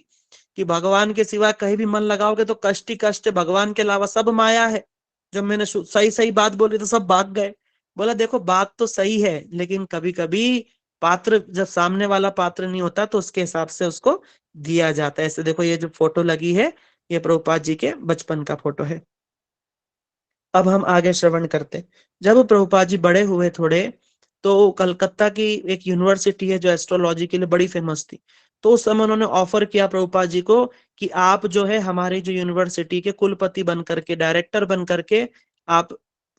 कि भगवान के सिवा कहीं भी मन लगाओगे तो कष्ट ही कष्ट है, भगवान के अलावा सब माया है, जब मैंने सही सही बात बोली तो सब भाग गए। बोला देखो बात तो सही है, लेकिन कभी कभी पात्र, जब सामने वाला पात्र नहीं होता तो उसके हिसाब से उसको दिया जाता है। ऐसे देखो ये जो फोटो लगी है, ये प्रभुपाद जी के बचपन का फोटो है। अब हम आगे श्रवण करते। जब प्रभुपाद जी बड़े हुए थोड़े, तो कलकत्ता की एक यूनिवर्सिटी है जो एस्ट्रोलॉजी के लिए बड़ी फेमस थी। तो उस समय उन्होंने ऑफर किया प्रभुपाद जी को कि आप जो है हमारी जो यूनिवर्सिटी के कुलपति बन करके, डायरेक्टर बन करके आप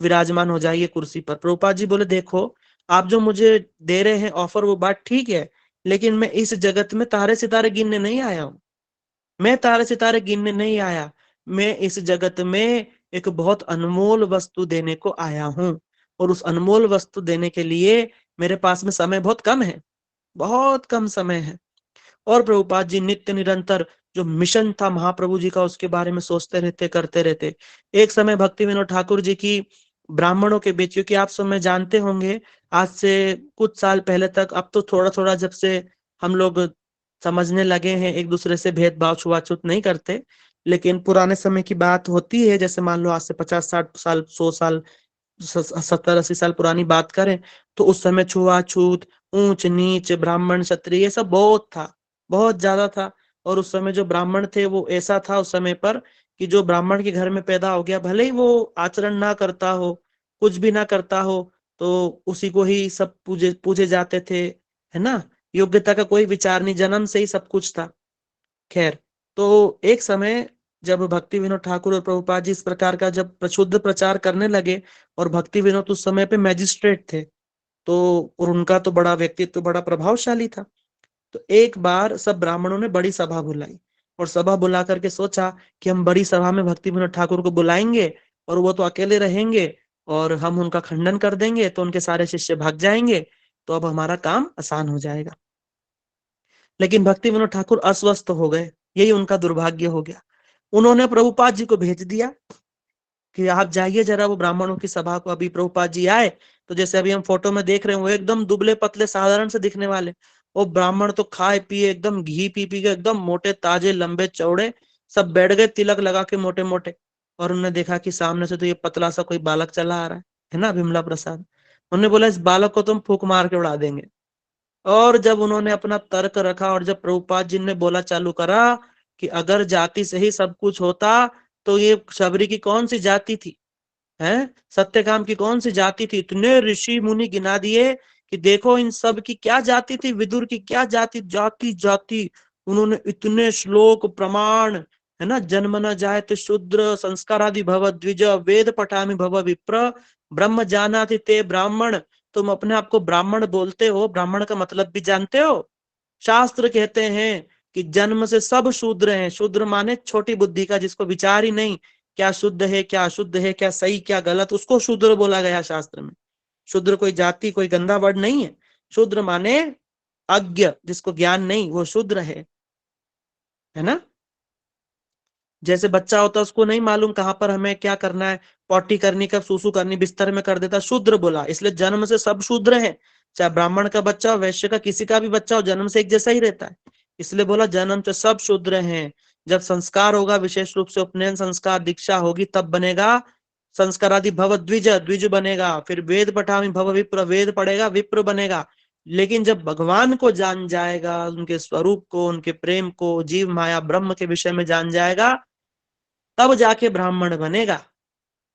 विराजमान हो जाइए कुर्सी पर। प्रभुपाद जी बोले, देखो आप जो मुझे दे रहे हैं ऑफर, वो बात ठीक है, लेकिन मैं इस जगत में तारे सितारे गिनने नहीं आया हूँ। मैं तारे सितारे गिनने नहीं आया, मैं इस जगत में एक बहुत अनमोल वस्तु देने को आया हूं। और उस अनमोल वस्तु देने के लिए मेरे पास में समय बहुत कम है, बहुत कम समय है। और प्रभुपाद जी नित्य निरंतर जो मिशन था महाप्रभु जी का, उसके बारे में सोचते रहते, करते रहते। एक समय भक्ति विनोद ठाकुर जी की ब्राह्मणों के बीच, क्योंकि आप सब में जानते होंगे आज से कुछ साल पहले तक, अब तो थोड़ा थोड़ा जब से हम लोग समझने लगे हैं, एक दूसरे से भेदभाव छुआछूत नहीं करते, लेकिन पुराने समय की बात होती है, जैसे मान लो आज से 50 60 साल, 100 साल, 70 80 साल पुरानी बात करें, तो उस समय छुआछूत, ऊंच नीच, ब्राह्मण क्षत्रिय, ये सब बहुत था, बहुत ज्यादा था। और उस समय जो ब्राह्मण थे वो ऐसा था उस समय पर कि जो ब्राह्मण के घर में पैदा हो गया, भले ही वो आचरण ना करता हो, कुछ भी ना करता हो, तो उसी को ही सब पूजे पूजे जाते थे, है ना। योग्यता का कोई विचार नहीं, जन्म से ही सब कुछ था। खैर, तो एक समय जब भक्ति विनोद ठाकुर और प्रभुपाद जी इस प्रकार का जब प्रशुद्ध प्रचार करने लगे, और भक्ति विनोद उस समय पे मैजिस्ट्रेट थे, तो और उनका तो बड़ा व्यक्तित्व, बड़ा प्रभावशाली था। तो एक बार सब ब्राह्मणों ने बड़ी सभा बुलाई, और सभा बुला करके सोचा कि हम बड़ी सभा में भक्ति विनोद ठाकुर को बुलाएंगे, और वो तो अकेले रहेंगे, और हम उनका खंडन कर देंगे तो उनके सारे शिष्य भाग जाएंगे, तो अब हमारा काम आसान हो जाएगा। लेकिन भक्ति विनोद ठाकुर अस्वस्थ हो गए, यही उनका दुर्भाग्य हो गया। उन्होंने प्रभुपाद जी को भेज दिया कि आप जाइए जरा वो ब्राह्मणों की सभा को। अभी प्रभुपाद जी आए, तो जैसे अभी हम फोटो में देख रहे हैं, वो एकदम दुबले पतले साधारण से दिखने वाले, वो ब्राह्मण तो खाए पिए एकदम घी पी पी के एकदम मोटे ताजे लंबे चौड़े, सब बैठ गए तिलक लगा के मोटे मोटे। और उन्होंने देखा कि सामने से तो ये पतला सा कोई बालक चला आ रहा है ना, विमला प्रसाद। उन्होंने बोला इस बालक को तुम फूक मार के उड़ा देंगे। और जब उन्होंने अपना तर्क रखा, और जब प्रभुपाद जी ने बोला चालू करा कि अगर जाति से ही सब कुछ होता, तो ये शबरी की कौन सी जाति थी, है सत्यकाम की कौन सी जाति थी? इतने ऋषि मुनि गिना दिए कि देखो इन सब की क्या जाति थी, विदुर की क्या जाति, जाति जाति उन्होंने इतने श्लोक प्रमाण, है ना, जन्म न जायते शूद्र संस्कारादि भव द्विज वेद पठामि भव विप्र ब्रह्म जानाति ते ब्राह्मण। तुम अपने आप को ब्राह्मण बोलते हो, ब्राह्मण का मतलब भी जानते हो? शास्त्र कहते हैं कि जन्म से सब शूद्र हैं। शूद्र माने छोटी बुद्धि का, जिसको विचार ही नहीं क्या शुद्ध है क्या अशुद्ध है, क्या सही क्या गलत, उसको शूद्र बोला गया शास्त्र में। शूद्र कोई जाति कोई गंदा वर्ड नहीं है। शूद्र माने अज्ञ, जिसको ज्ञान नहीं, वो शूद्र है ना। जैसे बच्चा होता है उसको नहीं मालूम कहाँ पर हमें क्या करना है, पॉटी करनी कब सूसू करनी, बिस्तर में कर देता, शूद्र बोला। इसलिए जन्म से सब शूद्र है, चाहे ब्राह्मण का बच्चा हो वैश्य का किसी का भी बच्चा हो, जन्म से एक जैसा ही रहता है। इसलिए बोला जन्म से सब शूद्र हैं। जब संस्कार होगा विशेष रूप से उपनयन संस्कार दीक्षा होगी तब बनेगा संस्कारादि भव द्विज, द्विज बनेगा। फिर वेद पठामि भव विप्र, वेद पढ़ेगा विप्र बनेगा। लेकिन जब भगवान को जान जाएगा, उनके स्वरूप को, उनके प्रेम को, जीव माया ब्रह्म के विषय में जान जाएगा, तब जाके ब्राह्मण बनेगा।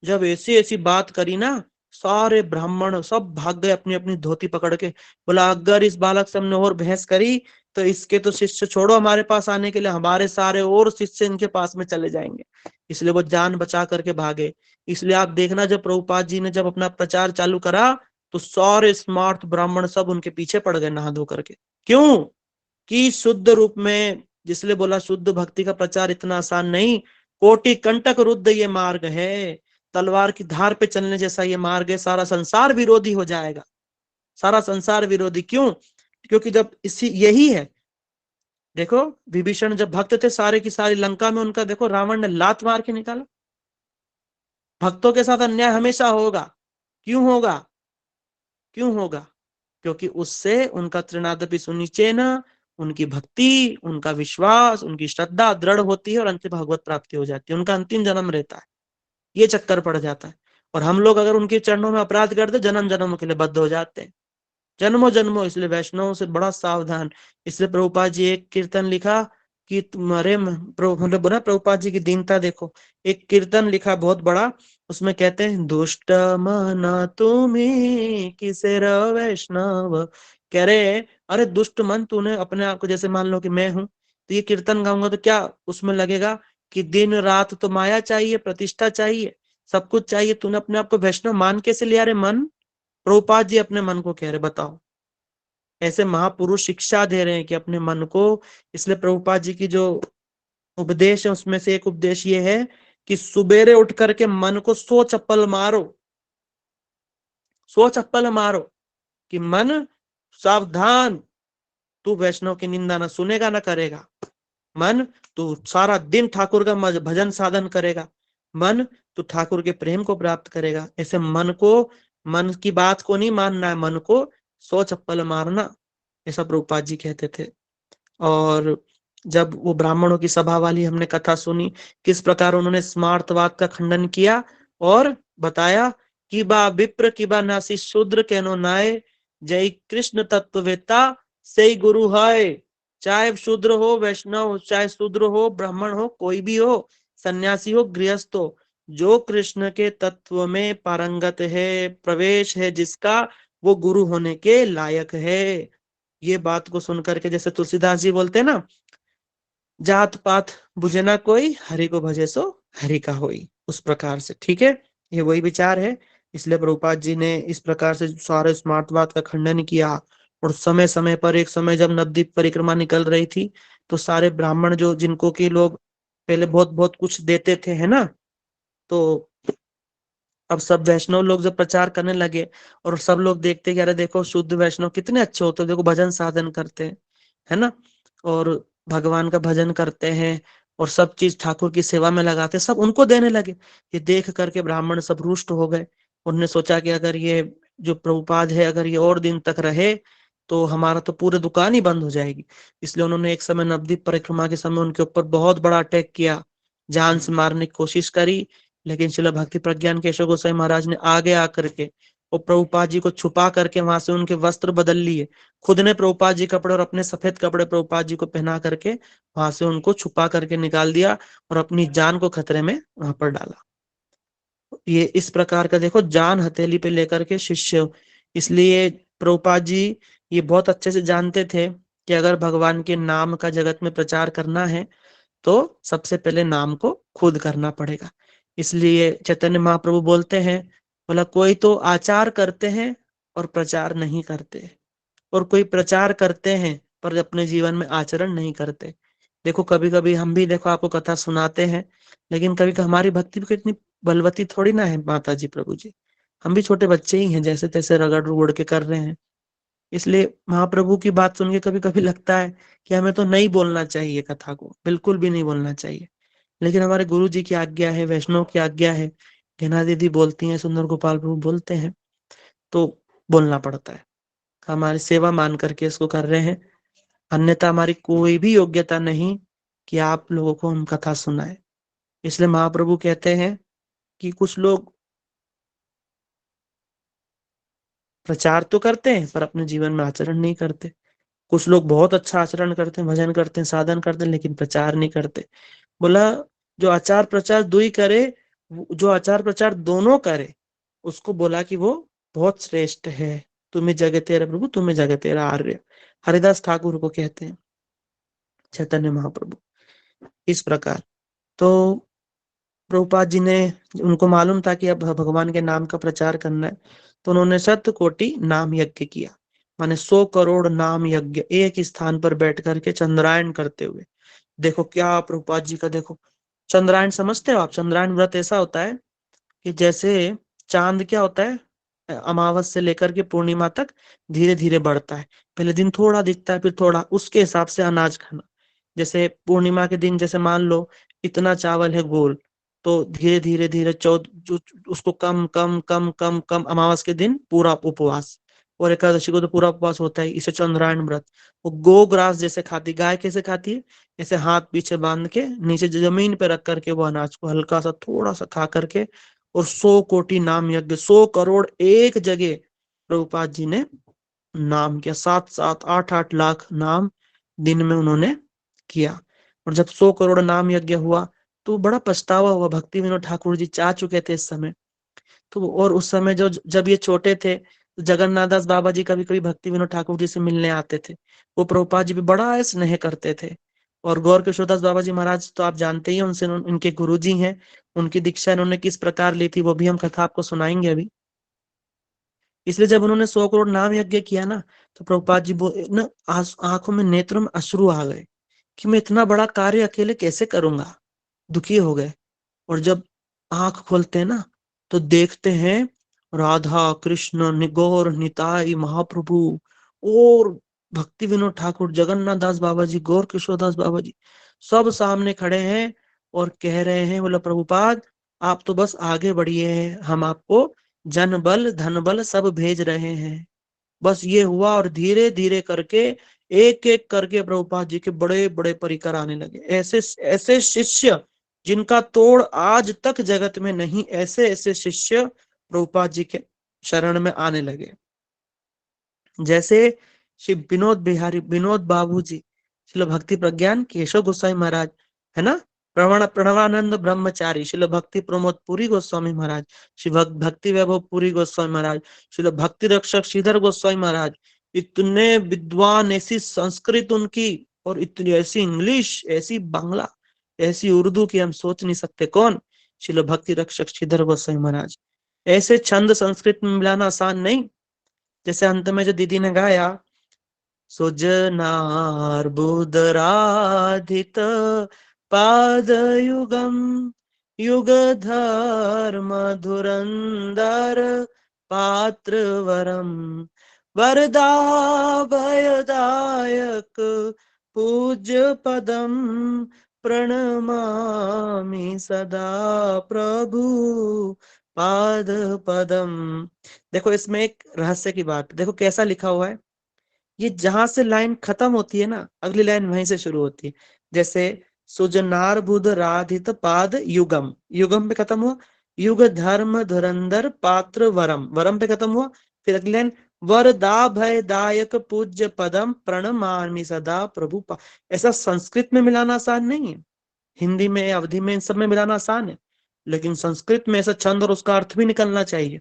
जब ऐसी ऐसी बात करी ना, सारे ब्राह्मण सब भाग गए अपनी अपनी धोती पकड़ के। बोला अगर इस बालक से हमने और बहस करी तो इसके तो शिष्य छोड़ो हमारे पास आने के लिए, हमारे सारे और शिष्य इनके पास में चले जाएंगे। इसलिए वो जान बचा करके भागे। इसलिए आप देखना जब प्रभुपाद जी ने जब अपना प्रचार चालू करा तो सारे स्मार्ट ब्राह्मण सब उनके पीछे पड़ गए नहा धो करके। क्यों? कि शुद्ध रूप में, जिसलिए बोला शुद्ध भक्ति का प्रचार इतना आसान नहीं, कोटि कंटक रुद्ध ये मार्ग है, तलवार की धार पे चलने जैसा ये मार्ग है। सारा संसार विरोधी हो जाएगा, सारा संसार विरोधी। क्यों? क्योंकि जब इसी यही है, देखो विभीषण जब भक्त थे सारे की सारी लंका में, उनका देखो रावण ने लात मार के निकाला। भक्तों के साथ अन्याय हमेशा होगा। क्यों होगा? क्यों होगा? क्योंकि उससे उनका तृणादपि सुनिचेन, उनकी भक्ति, उनका विश्वास, उनकी श्रद्धा दृढ़ होती है और अंतिम भगवत प्राप्ति हो जाती है, उनका अंतिम जन्म रहता है। ये चक्कर पड़ जाता है। और हम लोग अगर उनके चरणों में अपराध करते जन्म जन्म के लिए बद्ध हो जाते हैं, जन्मों जन्मों। इसलिए वैष्णव से बड़ा सावधान। इसलिए प्रभुपाद जी एक कीर्तन लिखा कि तुम्हारे मतलब बोला प्रभुपाद जी की दीनता देखो। एक कीर्तन लिखा बहुत बड़ा, उसमें कहते हैं दुष्ट मन तुम्हें किसे वैष्णव। कह रहे अरे दुष्ट मन, तूने अपने आप को, जैसे मान लो कि मैं हूं तो ये कीर्तन गाऊंगा तो क्या उसमें लगेगा कि दिन रात तो माया चाहिए, प्रतिष्ठा चाहिए, सब कुछ चाहिए, तूने अपने आप को वैष्णव मान कैसे लिया रे मन? प्रभुपाद जी अपने मन को कह रहे, बताओ। ऐसे महापुरुष शिक्षा दे रहे हैं कि अपने मन को। इसलिए प्रभुपाद जी की जो उपदेश है उसमें से एक उपदेश ये है कि सुबेरे उठ करके मन को 100 चप्पल मारो, 100 चप्पल मारो कि मन सावधान, तू वैष्णव की निंदा न सुनेगा न करेगा। मन, तू सारा दिन ठाकुर का भजन साधन करेगा। मन, तू ठाकुर के प्रेम को प्राप्त करेगा। ऐसे मन को, मन की बात को नहीं मानना है, मन को 100 चप्पल मारना, ऐसा प्रभुपाद जी कहते थे। और जब वो ब्राह्मणों की सभा वाली हमने कथा सुनी, किस प्रकार उन्होंने स्मार्तवाद का खंडन किया और बताया कि बा विप्र की बा नासी शूद्र केनो नाय, जय कृष्ण तत्ववेता से गुरु है। चाहे शूद्र हो वैष्णव हो, चाहे शूद्र हो ब्राह्मण हो, कोई भी हो, सन्यासी हो गृहस्थ हो, जो कृष्ण के तत्व में पारंगत है, प्रवेश है जिसका, वो गुरु होने के लायक है। ये बात को सुनकर के जैसे तुलसीदास जी बोलते हैं ना, जात पात बुझे ना कोई, हरि को भजे सो हरि का होई, उस प्रकार से। ठीक है, ये वही विचार है। इसलिए प्रभुपाद जी ने इस प्रकार से सारे स्मार्तवाद का खंडन किया। और समय समय पर, एक समय जब नवद्वीप परिक्रमा निकल रही थी तो सारे ब्राह्मण जो जिनको कि लोग पहले बहुत बहुत कुछ देते थे, है ना, तो अब सब वैष्णव लोग जब प्रचार करने लगे और सब लोग देखते कि अरे देखो शुद्ध वैष्णव कितने अच्छे होते हैं, देखो भजन साधन करते हैं, है ना, और भगवान का भजन करते हैं और सब चीज ठाकुर की सेवा में लगाते हैं, सब उनको देने लगे। ये देख करके ब्राह्मण सब रुष्ट हो गए। उन्होंने सोचा कि अगर ये जो प्रभुपाद है अगर ये और दिन तक रहे तो हमारा तो पूरी दुकान ही बंद हो जाएगी। इसलिए उन्होंने एक समय नवद्वीप परिक्रमा के समय उनके ऊपर बहुत बड़ा अटैक किया, जान से मारने की कोशिश करी। लेकिन शिला भक्ति प्रज्ञान केशव गोसाई महाराज ने आगे आकर के और प्रभुपाद जी को छुपा करके वहां से उनके वस्त्र बदल लिए, खुद ने प्रभुपाद जी कपड़े और अपने सफेद कपड़े प्रभुपाद जी को पहना करके वहां से उनको छुपा करके निकाल दिया और अपनी जान को खतरे में वहां पर डाला। ये इस प्रकार का देखो, जान हथेली पे लेकर के शिष्य। इसलिए प्रभुपाद जी ये बहुत अच्छे से जानते थे कि अगर भगवान के नाम का जगत में प्रचार करना है तो सबसे पहले नाम को खुद करना पड़ेगा। इसलिए चैतन्य महाप्रभु बोलते हैं, बोला कोई तो आचार करते हैं और प्रचार नहीं करते, और कोई प्रचार करते हैं पर अपने जीवन में आचरण नहीं करते। देखो कभी कभी हम भी देखो आपको कथा सुनाते हैं, लेकिन कभी कभी हमारी भक्ति भी कितनी बलवती थोड़ी ना है माता जी प्रभु जी। हम भी छोटे बच्चे ही हैं, जैसे तैसे रगड़ रुगड़ के कर रहे हैं। इसलिए महाप्रभु की बात सुन के कभी कभी लगता है कि हमें तो नहीं बोलना चाहिए कथा को, बिल्कुल भी नहीं बोलना चाहिए। लेकिन हमारे गुरु जी की आज्ञा है, वैष्णव की आज्ञा है, गीना दीदी बोलती हैं, सुंदर गोपाल प्रभु बोलते हैं, तो बोलना पड़ता है। हमारी सेवा मान करके इसको कर रहे हैं, अन्यथा हमारी कोई भी योग्यता नहीं कि आप लोगों को हम कथा सुनाए। इसलिए महाप्रभु कहते हैं कि कुछ लोग प्रचार तो करते हैं पर अपने जीवन में आचरण नहीं करते। कुछ लोग बहुत अच्छा आचरण करते हैं, भजन करते हैं, साधन करते हैं, लेकिन प्रचार नहीं करते। बोला जो आचार प्रचार दुई करे, जो आचार प्रचार दोनों करे, उसको बोला कि वो बहुत श्रेष्ठ है। तुम्हें जगह तेरा प्रभु, तुम्हें जगह तेरा आर्य, हरिदास ठाकुर को कहते हैं चैतन्य महाप्रभु। इस प्रकार तो प्रभुपाद जी ने, उनको मालूम था कि अब भगवान के नाम का प्रचार करना है, तो उन्होंने 100 कोटि नाम यज्ञ किया। माने 100 करोड़ नाम यज्ञ एक स्थान पर बैठ करके चंद्रायन करते हुए। देखो क्या प्रभुपाद जी का, देखो चंद्रायन समझते हो आप? चंद्रायन व्रत ऐसा होता है कि जैसे चांद क्या होता है, अमावस से लेकर के पूर्णिमा तक धीरे धीरे बढ़ता है। पहले दिन थोड़ा दिखता है, फिर थोड़ा, उसके हिसाब से अनाज खाना। जैसे पूर्णिमा के दिन जैसे मान लो इतना चावल है गोल, तो धीरे धीरे धीरे जो उसको कम कम कम कम कम, अमावस के दिन पूरा उपवास, और एकादशी को तो पूरा उपवास होता है। इसे चंद्रायन व्रत। वो गो ग्रास जैसे खाती, गाय कैसे खाती है, ऐसे हाथ पीछे बांध के नीचे जमीन पे रख करके वो अनाज को हल्का सा थोड़ा सा खा करके, और 100 कोटि नाम यज्ञ, 100 करोड़ एक जगह प्रभुपाद जी ने नाम किया। 7-7 8-8 लाख नाम दिन में उन्होंने किया। और जब 100 करोड़ नाम यज्ञ हुआ तो बड़ा पछतावा हुआ। भक्ति विनोद ठाकुर जी चाह चुके थे इस समय तो, और उस समय जो जब ये छोटे थे तो जगन्नाथ दास बाबा जी कभी कभी भक्ति विनोद ठाकुर जी से मिलने आते थे। वो प्रभुपाद जी भी बड़ा स्नेह करते थे। और गौर किशोरदास बाबा जी महाराज तो आप जानते ही हैं, उनसे उनके गुरु जी हैं। उनकी दीक्षा इन्होंने किस प्रकार ली थी वो भी हम कथा आपको सुनाएंगे अभी। इसलिए जब उन्होंने 100 करोड़ नाम यज्ञ किया ना, तो प्रभुपाद जी ना आंखों में, नेत्रों में अश्रु आ गए कि मैं इतना बड़ा कार्य अकेले कैसे करूंगा। दुखी हो गए। और जब आंख खोलते हैं ना, तो देखते हैं राधा कृष्ण निगौर निताई महाप्रभु और भक्ति विनोद ठाकुर, जगन्नाथ दास बाबा जी, गौर किशोर दास बाबा जी, सब सामने खड़े हैं और कह रहे हैं, बोला प्रभुपाद आप तो बस आगे बढ़िए, हम आपको जन बल धन बल सब भेज रहे हैं। बस ये हुआ और धीरे धीरे करके एक एक करके प्रभुपाद जी के बड़े बड़े परिकर आने लगे। ऐसे ऐसे शिष्य जिनका तोड़ आज तक जगत में नहीं, ऐसे ऐसे शिष्य प्रभुपाद जी के शरण में आने लगे। जैसे श्री विनोद बिहारी, विनोद बाबू जी, श्रील भक्ति प्रज्ञान केशव गोस्वामी महाराज, है ना, प्रणवानंद ब्रह्मचारी, श्रील भक्ति प्रमोद पुरी गोस्वामी महाराज, श्री भक्ति वैभव पुरी गोस्वामी महाराज, श्रील भक्ति रक्षक श्रीधर गोस्वामी महाराज, इतने विद्वान, ऐसी संस्कृत उनकी, और इतनी ऐसी इंग्लिश, ऐसी बांग्ला, ऐसी उर्दू की हम सोच नहीं सकते। कौन? श्रील भक्ति रक्षक श्रीधर गोस्वामी महाराज। ऐसे छंद संस्कृत में मिलाना आसान नहीं। जैसे अंत में जो दीदी ने गाया, सुजनार्बुदराधित पादयुगम युगधर्म धुरंधर पात्रवरम वरदाभयदायक पूज्य पदम प्रणमामि सदा प्रभु पाद पदम। देखो इसमें एक रहस्य की बात, देखो कैसा लिखा हुआ है। ये जहां से लाइन खत्म होती है ना, अगली लाइन वहीं से शुरू होती है। जैसे सुजनार बुध राधित पाद युगम, युगम पे खत्म हुआ, युग धर्म धुरंधर पात्र वरम, वरम पे खत्म हुआ, फिर अगली लाइन वरदा भय दायक पूज्य पदम प्रणमामि सदा प्रभु ऐसा संस्कृत में मिलाना आसान नहीं है। हिंदी में, अवधि में, इन सब में मिलाना आसान है, लेकिन संस्कृत में ऐसा छंद और उसका अर्थ भी निकलना चाहिए।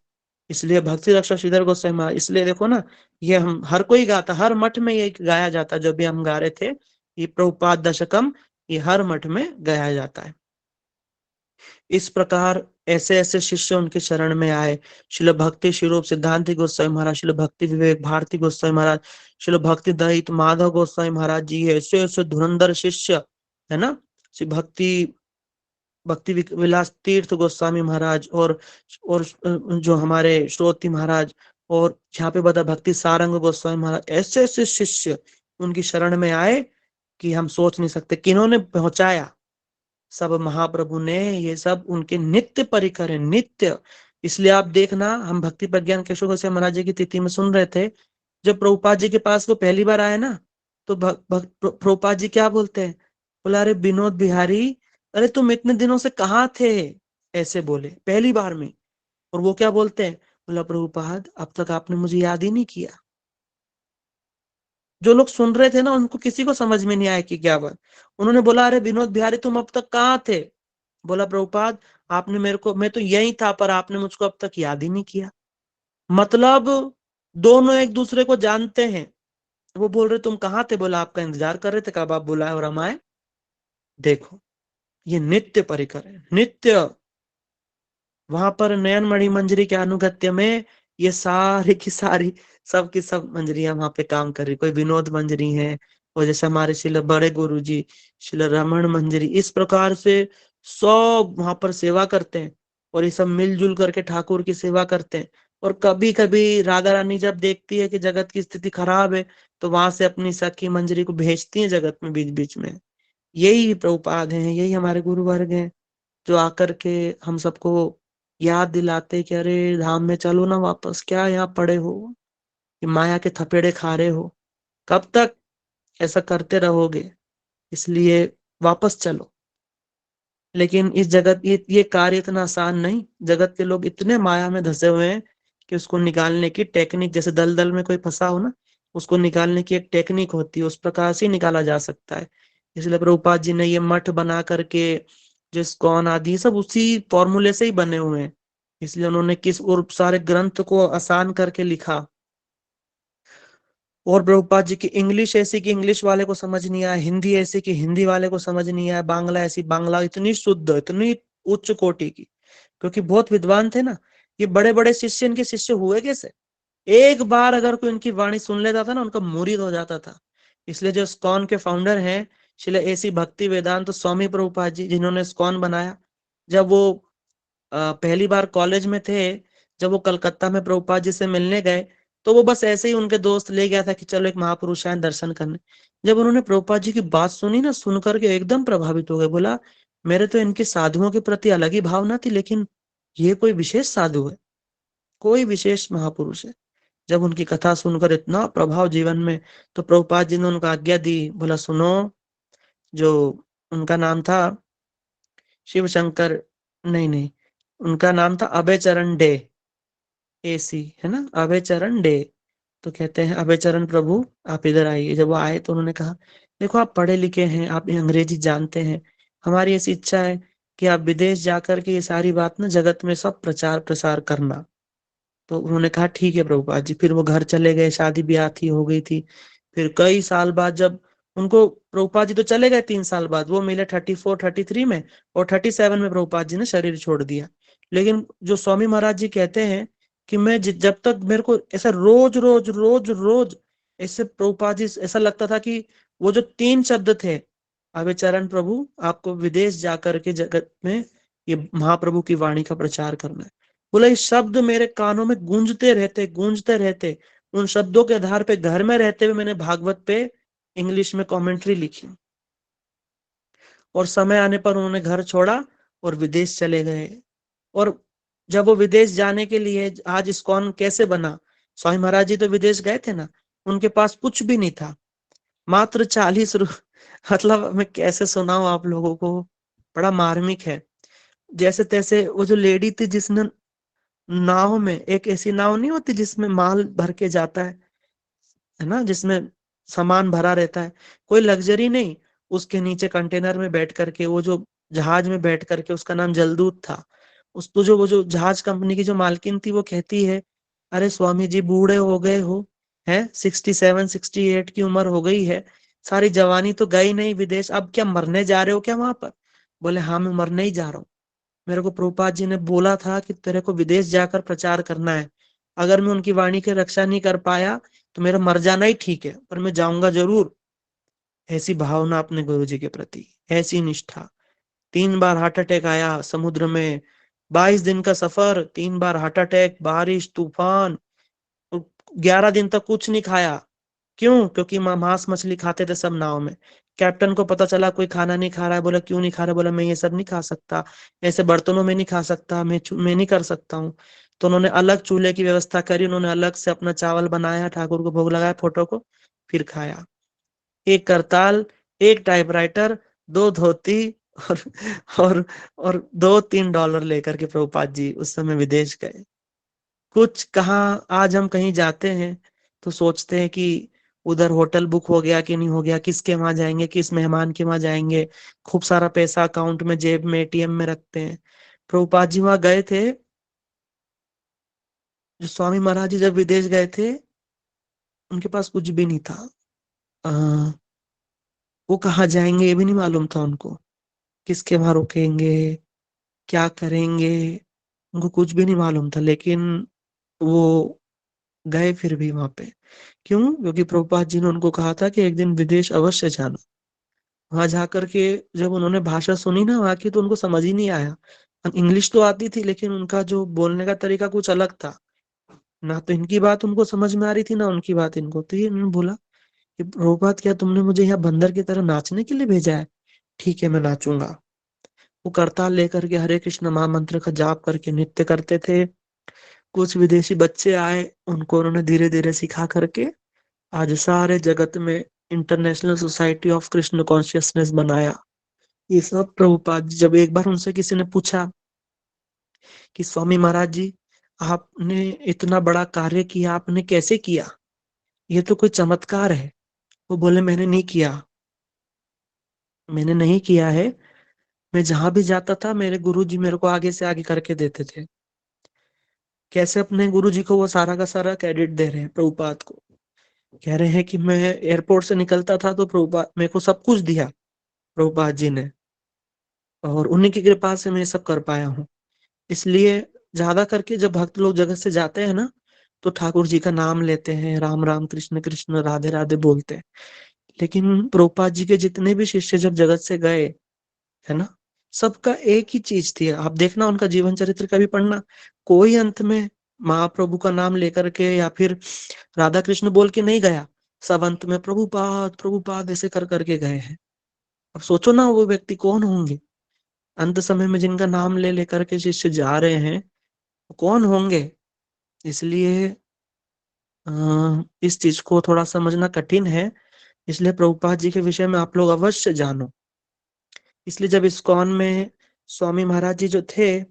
इसलिए भक्ति रक्षा श्रीधर गोस्वामी महाराज, इसलिए देखो ना, ये हम हर कोई गाता, हर मठ में ये गाया जाता, जो भी हम गा रहे थे ये प्रभुपाद दशकम, ये हर मठ में गाया जाता है। इस प्रकार ऐसे ऐसे शिष्य उनके शरण में आए। शिल भक्ति शिरूप सिद्धांति गोस्वामी महाराज, शिल भक्ति विवेक भारती गोस्वामी महाराज, शिल भक्ति दहित माधव गोस्वामी महाराज जी, ऐसे ऐसे धुरंधर शिष्य है ना। श्री भक्ति विलास तीर्थ गोस्वामी महाराज, और जो हमारे श्रोती महाराज, और यहाँ पे बता भक्ति सारंग गोस्वामी महाराज, ऐसे ऐसे शिष्य उनकी शरण में आए कि हम सोच नहीं सकते किन्होंने पहुंचाया। सब महाप्रभु ने, ये सब उनके नित्य परिकर है, नित्य। इसलिए आप देखना, हम भक्ति प्रज्ञान केशव गोस्वामी महाराज जी की तिथि में सुन रहे थे, जब प्रभुपाद जी के पास वो पहली बार आए ना, तो प्रभुपाद जी क्या बोलते हैं, बोला अरे विनोद बिहारी, अरे तुम इतने दिनों से कहाँ थे, ऐसे बोले पहली बार में। और वो क्या बोलते हैं, बोला प्रभुपाद अब तक आपने मुझे याद ही नहीं किया। जो लोग सुन रहे थे ना, उनको किसी को समझ में नहीं आया कि क्या बात। उन्होंने बोला अरे विनोद बिहारी तुम अब तक कहाँ थे, बोला प्रभुपाद आपने मेरे को, मैं तो यही था पर आपने मुझको अब तक याद ही नहीं किया। मतलब दोनों एक दूसरे को जानते हैं। वो बोल रहे तुम कहाँ थे, बोला आपका इंतजार कर रहे थे कब आप बुलाए और हम आए। देखो ये नित्य परिकर है, नित्य। वहां पर नयन मणि मंजरी के अनुगत्य में ये सारी की सारी, सब की सब मंजरियां वहां पे काम कर रही। कोई विनोद मंजरी है, और जैसे हमारे शिल बड़े गुरु जी शिल रमन मंजरी, इस प्रकार से सब वहां पर सेवा करते हैं। और ये सब मिलजुल करके ठाकुर की सेवा करते हैं। और कभी कभी राधा रानी जब देखती है कि जगत की स्थिति खराब है, तो वहां से अपनी सखी मंजरी को भेजती है जगत में बीच बीच में। यही प्रभुपाद हैं, यही हमारे गुरु वर्ग हैं, जो आकर के हम सबको याद दिलाते कि अरे धाम में चलो ना वापस, क्या यहाँ पड़े हो, कि माया के थपेड़े खा रहे हो, कब तक ऐसा करते रहोगे, इसलिए वापस चलो। लेकिन इस जगत ये कार्य इतना आसान नहीं, जगत के लोग इतने माया में धंसे हुए हैं कि उसको निकालने की टेक्निक, जैसे दलदल में कोई फंसा हो ना, उसको निकालने की एक टेक्निक होती है, उस प्रकार से ही निकाला जा सकता है। इसलिए प्रभुपाद जी ने ये मठ बना करके, जो इस्कॉन आदि सब उसी फॉर्मूले से ही बने हुए हैं। इसलिए उन्होंने किस और सारे ग्रंथ को आसान करके लिखा। और प्रभुपाद जी की इंग्लिश ऐसी कि इंग्लिश वाले को समझ नहीं आया, हिंदी ऐसी कि हिंदी वाले को समझ नहीं आया, बांग्ला ऐसी, बांग्ला इतनी शुद्ध, इतनी उच्च कोटि की, क्योंकि बहुत विद्वान थे ना। ये बड़े बड़े शिष्य इनके शिष्य हुए कैसे, एक बार अगर कोई इनकी वाणी सुन लेता था ना, उनका मुरीद हो जाता था। इसलिए जो स्कॉन के फाउंडर हैं श्रील एसी भक्ति वेदांत स्वामी प्रभुपाद जी, जिन्होंने स्कॉन बनाया, जब वो पहली बार कॉलेज में थे, जब वो कलकत्ता में प्रभुपाद जी से मिलने गए, तो वो बस ऐसे ही उनके दोस्त ले गया था कि चलो एक महापुरुष आए दर्शन करने। जब उन्होंने प्रभुपाद जी की बात सुनी ना, सुन करके एकदम प्रभावित हो गए। बोला मेरे तो इनके साधुओं के प्रति अलग ही भावना थी, लेकिन ये कोई विशेष साधु है, कोई विशेष महापुरुष है। जब उनकी कथा सुनकर इतना प्रभाव जीवन में, तो प्रभुपाद जी ने उनको आज्ञा दी, बोला सुनो, जो उनका नाम था शिव शंकर, नहीं नहीं, उनका नाम था अभय चरण डे, एसी है ना, अभय चरण डे। तो कहते हैं अभय चरण प्रभु आप इधर आइए। जब वो आए तो उन्होंने कहा देखो आप पढ़े लिखे हैं, आप अंग्रेजी जानते हैं, हमारी ऐसी इच्छा है कि आप विदेश जाकर के ये सारी बात ना जगत में सब प्रचार प्रसार करना। तो उन्होंने कहा ठीक है प्रभुपाद जी। फिर वो घर चले गए, शादी ब्याह थी, हो गई थी। फिर कई साल बाद जब उनको, प्रभुपाद जी तो चले गए 3 साल बाद, वो मिले 34 33 में, और 37 में प्रभुपाद जी ने शरीर छोड़ दिया। लेकिन जो स्वामी महाराज जी कहते हैं कि मैं जब तक मेरे को ऐसा रोज रोज रोज रोज ऐसे प्रभुपाद जी ऐसा लगता था कि वो जो 3 शब्द थे, अबे चरण प्रभु आपको विदेश जाकर के जगत में ये महाप्रभु की वाणी का प्रचार करना है। बोला ये शब्द मेरे कानों में गूंजते रहते, गूंजते रहते। उन शब्दों के आधार पे घर में रहते हुए मैंने भागवत पे इंग्लिश में कमेंट्री लिखी, और समय आने पर उन्होंने घर छोड़ा और विदेश चले गए। और जब वो विदेश जाने के लिए, आज इस्कॉन कैसे बना, स्वामी महाराज जी तो विदेश गए थे ना, उनके पास कुछ भी नहीं था, मात्र 40 मतलब मैं कैसे सुनाऊं आप लोगों को, बड़ा मार्मिक है। जैसे तैसे वो जो लेडी थी जिसने नाव में, एक ऐसी नाव नहीं होती जिसमें माल भर के जाता है ना, जिसमें सामान भरा रहता है, कोई लग्जरी नहीं, उसके नीचे कंटेनर में बैठ करके, वो जो जहाज में बैठ करके, उसका नाम जलदूत था, उस तो जो वो जो जहाज कंपनी की जो मालकिन थी वो कहती है, अरे स्वामी जी बूढ़े हो गए हो, है 67 68 की उम्र हो गई है, सारी जवानी तो गई नहीं विदेश, अब क्या मरने जा रहे हो क्या वहां पर? बोले हाँ मैं मरने ही जा रहा हूँ। मेरे को प्रभुपाद जी ने बोला था कि तेरे को विदेश जाकर प्रचार करना है, अगर मैं उनकी वाणी की रक्षा नहीं कर पाया तो मेरा मर जाना ही ठीक है, पर मैं जाऊंगा जरूर। ऐसी भावना अपने गुरु जी के प्रति, ऐसी निष्ठा। 3 बार हार्ट अटैक आया समुद्र में, 22 दिन का सफर, 3 बार हार्ट अटैक, बारिश तूफान, 11 दिन तक कुछ नहीं खाया। क्यों? क्योंकि मांस मछली खाते थे सब नाव में। कैप्टन को पता चला कोई खाना नहीं खा रहा है, बोला क्यों नहीं खा रहा? बोला मैं ये सब नहीं खा सकता, ऐसे बर्तनों में नहीं खा सकता, मैं नहीं कर सकता हूँ। तो उन्होंने अलग चूल्हे की व्यवस्था करी, उन्होंने अलग से अपना चावल बनाया, ठाकुर को भोग लगाया, फोटो को, फिर खाया। एक करताल, एक टाइपराइटर, 2 धोती, और और और $2-3 लेकर के प्रभुपाद जी उस समय विदेश गए। कुछ कहाँ आज हम कहीं जाते हैं तो सोचते हैं कि उधर होटल बुक हो गया कि नहीं हो गया, किसके वहां जाएंगे, किस मेहमान के वहां जाएंगे, खूब सारा पैसा अकाउंट में, जेब में, एटीएम में रखते हैं। प्रभुपाद जी वहां गए थे, जो स्वामी महाराज जी जब विदेश गए थे उनके पास कुछ भी नहीं था। आ, वो कहाँ जाएंगे ये भी नहीं मालूम था उनको, किसके वहां रुकेंगे, क्या करेंगे, उनको कुछ भी नहीं मालूम था। लेकिन वो गए फिर भी वहां पे। क्यों? क्योंकि प्रभुपाद जी ने उनको कहा था कि एक दिन विदेश अवश्य जाना। वहां जाकर के जब उन्होंने भाषा सुनी ना वहां की, तो उनको समझ ही नहीं आया। इंग्लिश तो आती थी लेकिन उनका जो बोलने का तरीका कुछ अलग था। ना तो इनकी बात उनको समझ में आ रही थी, ना उनकी बात इनको। तो ये इन्होंने बोला कि प्रभुपाद क्या तुमने मुझे यहाँ बंदर की तरह नाचने के लिए भेजा है? ठीक है मैं नाचूंगा। वो करताल लेकर के हरे कृष्ण महामंत्र का जाप करके नृत्य करते थे। कुछ विदेशी बच्चे आए, उनको उन्होंने धीरे धीरे सिखा करके आज सारे जगत में international society of Krishna consciousness बनाया। ये सब प्रभुपाद जी, जब एक बार उनसे किसी ने पूछा कि स्वामी महाराज जी आपने इतना बड़ा कार्य किया, आपने कैसे किया? ये तो कोई चमत्कार है। वो बोले मैंने नहीं किया, मैंने नहीं किया है। मैं जहां भी जाता था मेरे गुरु जी मेरे को आगे से आगे करके देते थे। कैसे? अपने गुरु जी को वो सारा का सारा क्रेडिट दे रहे हैं प्रभुपाद को। कह रहे हैं कि मैं एयरपोर्ट से निकलता था तो प्रभुपाद मेरे को सब कुछ दिया, प्रभुपाद जी ने, और उन्हीं की कृपा से मैं ये सब कर पाया हूँ। इसलिए ज्यादा करके जब भक्त लोग जगत से जाते हैं ना, तो ठाकुर जी का नाम लेते हैं, राम राम कृष्ण कृष्ण राधे राधे बोलते हैं। लेकिन प्रभुपाद जी के जितने भी शिष्य जब जगत से गए, है ना, सबका एक ही चीज थी। आप देखना उनका जीवन चरित्र कभी पढ़ना, कोई अंत में महाप्रभु का नाम लेकर के या फिर राधा कृष्ण बोल के नहीं गया। सब अंत में प्रभुपाद प्रभुपाद ऐसे कर करके गए हैं। अब सोचो ना वो व्यक्ति कौन होंगे, अंत समय में जिनका नाम ले लेकर के शिष्य जा रहे हैं, वो कौन होंगे? इसलिए इस चीज को थोड़ा समझना कठिन है। इसलिए प्रभुपाद जी के विषय में आप लोग अवश्य जानो। इसलिए जब इस्कॉन में स्वामी महाराज जी जो थे,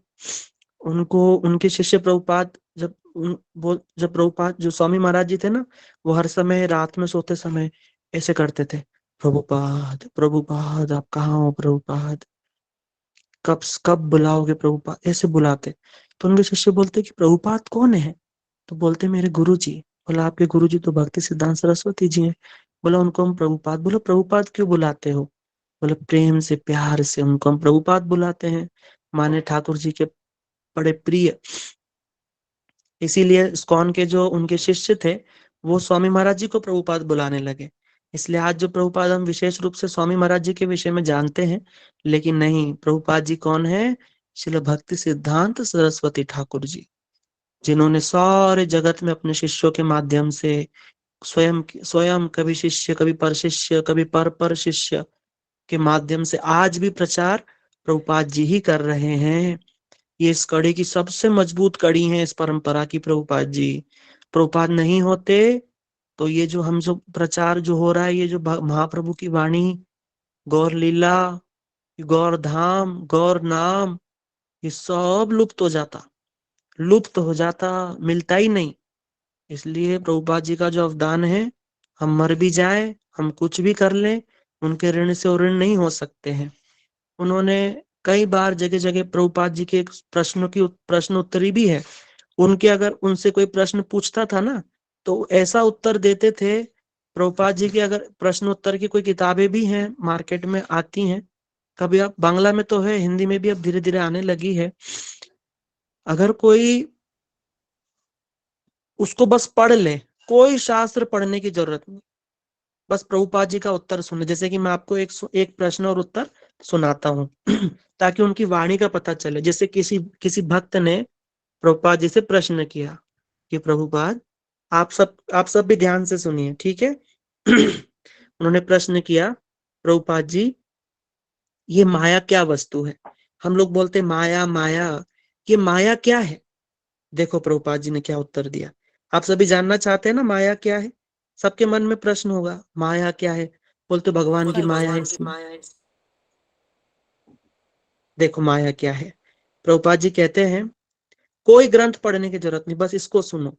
उनको उनके शिष्य प्रभुपाद जब वो जब प्रभुपाद जो स्वामी महाराज जी थे ना, वो हर समय रात में सोते समय ऐसे करते थे, प्रभुपाद प्रभुपाद आप कहाँ हो प्रभुपाद, कब कब बुलाओगे प्रभुपाद, ऐसे बुलाते। तो उनके शिष्य बोलते कि प्रभुपाद कौन है? तो बोलते मेरे गुरु जी। बोला आपके गुरु जी तो भक्ति सिद्धांत सरस्वती जी हैं। बोला उनको हम प्रभुपाद, बोला प्रभुपाद क्यों बुलाते हो? बोले प्रेम से प्यार से उनको हम प्रभुपाद बुलाते हैं, माने ठाकुर जी के बड़े प्रिय। इसीलिए इस्कॉन के जो उनके शिष्य थे वो स्वामी महाराज जी को प्रभुपाद बुलाने लगे। इसलिए आज जो प्रभुपाद हम विशेष रूप से स्वामी महाराज जी के विषय में जानते हैं, लेकिन नहीं, प्रभुपाद जी कौन है? श्रील भक्ति सिद्धांत सरस्वती ठाकुर जी, जिन्होंने सारे जगत में अपने शिष्यों के माध्यम से स्वयं स्वयं कभी शिष्य, कभी पर शिष्य, कभी पर शिष्य के माध्यम से आज भी प्रचार प्रभुपाद जी ही कर रहे हैं। ये इस कड़ी की सबसे मजबूत कड़ी है इस परंपरा की, प्रभुपाद जी। प्रभुपाद नहीं होते तो ये जो हम जो प्रचार जो हो रहा है, ये जो महाप्रभु की वाणी, गौर लीला, गौर धाम, गौर नाम, ये सब लुप्त हो जाता, लुप्त हो जाता, मिलता ही नहीं। इसलिए प्रभुपाद जी का जो अवदान है, हम मर भी जाए, हम कुछ भी कर लें, उनके ऋण से और ऋण नहीं हो सकते हैं। उन्होंने कई बार जगह जगह प्रभुपाद जी के प्रश्नों की प्रश्न उत्तरी भी है। उनके अगर उनसे कोई प्रश्न पूछता था ना तो ऐसा उत्तर देते थे। प्रभुपाद जी के अगर प्रश्न उत्तर की कोई किताबें भी हैं, मार्केट में आती हैं, कभी आप बांग्ला में तो है, हिंदी में भी अब धीरे धीरे आने लगी है। अगर कोई उसको बस पढ़ ले, कोई शास्त्र पढ़ने की जरूरत नहीं, बस प्रभुपाद जी का उत्तर सुने। जैसे कि मैं आपको एक प्रश्न और उत्तर सुनाता हूँ ताकि उनकी वाणी का पता चले। जैसे किसी भक्त ने प्रभुपाद जी से प्रश्न किया कि प्रभुपाद, आप सब भी ध्यान से सुनिए, ठीक है। उन्होंने प्रश्न किया, प्रभुपाद जी ये माया क्या वस्तु है? हम लोग बोलते माया माया, ये माया क्या है? देखो प्रभुपाद जी ने क्या उत्तर दिया। आप सभी जानना चाहते हैं ना माया क्या है? सबके मन में प्रश्न होगा, माया क्या है? बोलते भगवान की माया है इसमें। देखो माया क्या है। प्रभुपाद जी कहते हैं कोई ग्रंथ पढ़ने की जरूरत नहीं, बस इसको सुनो।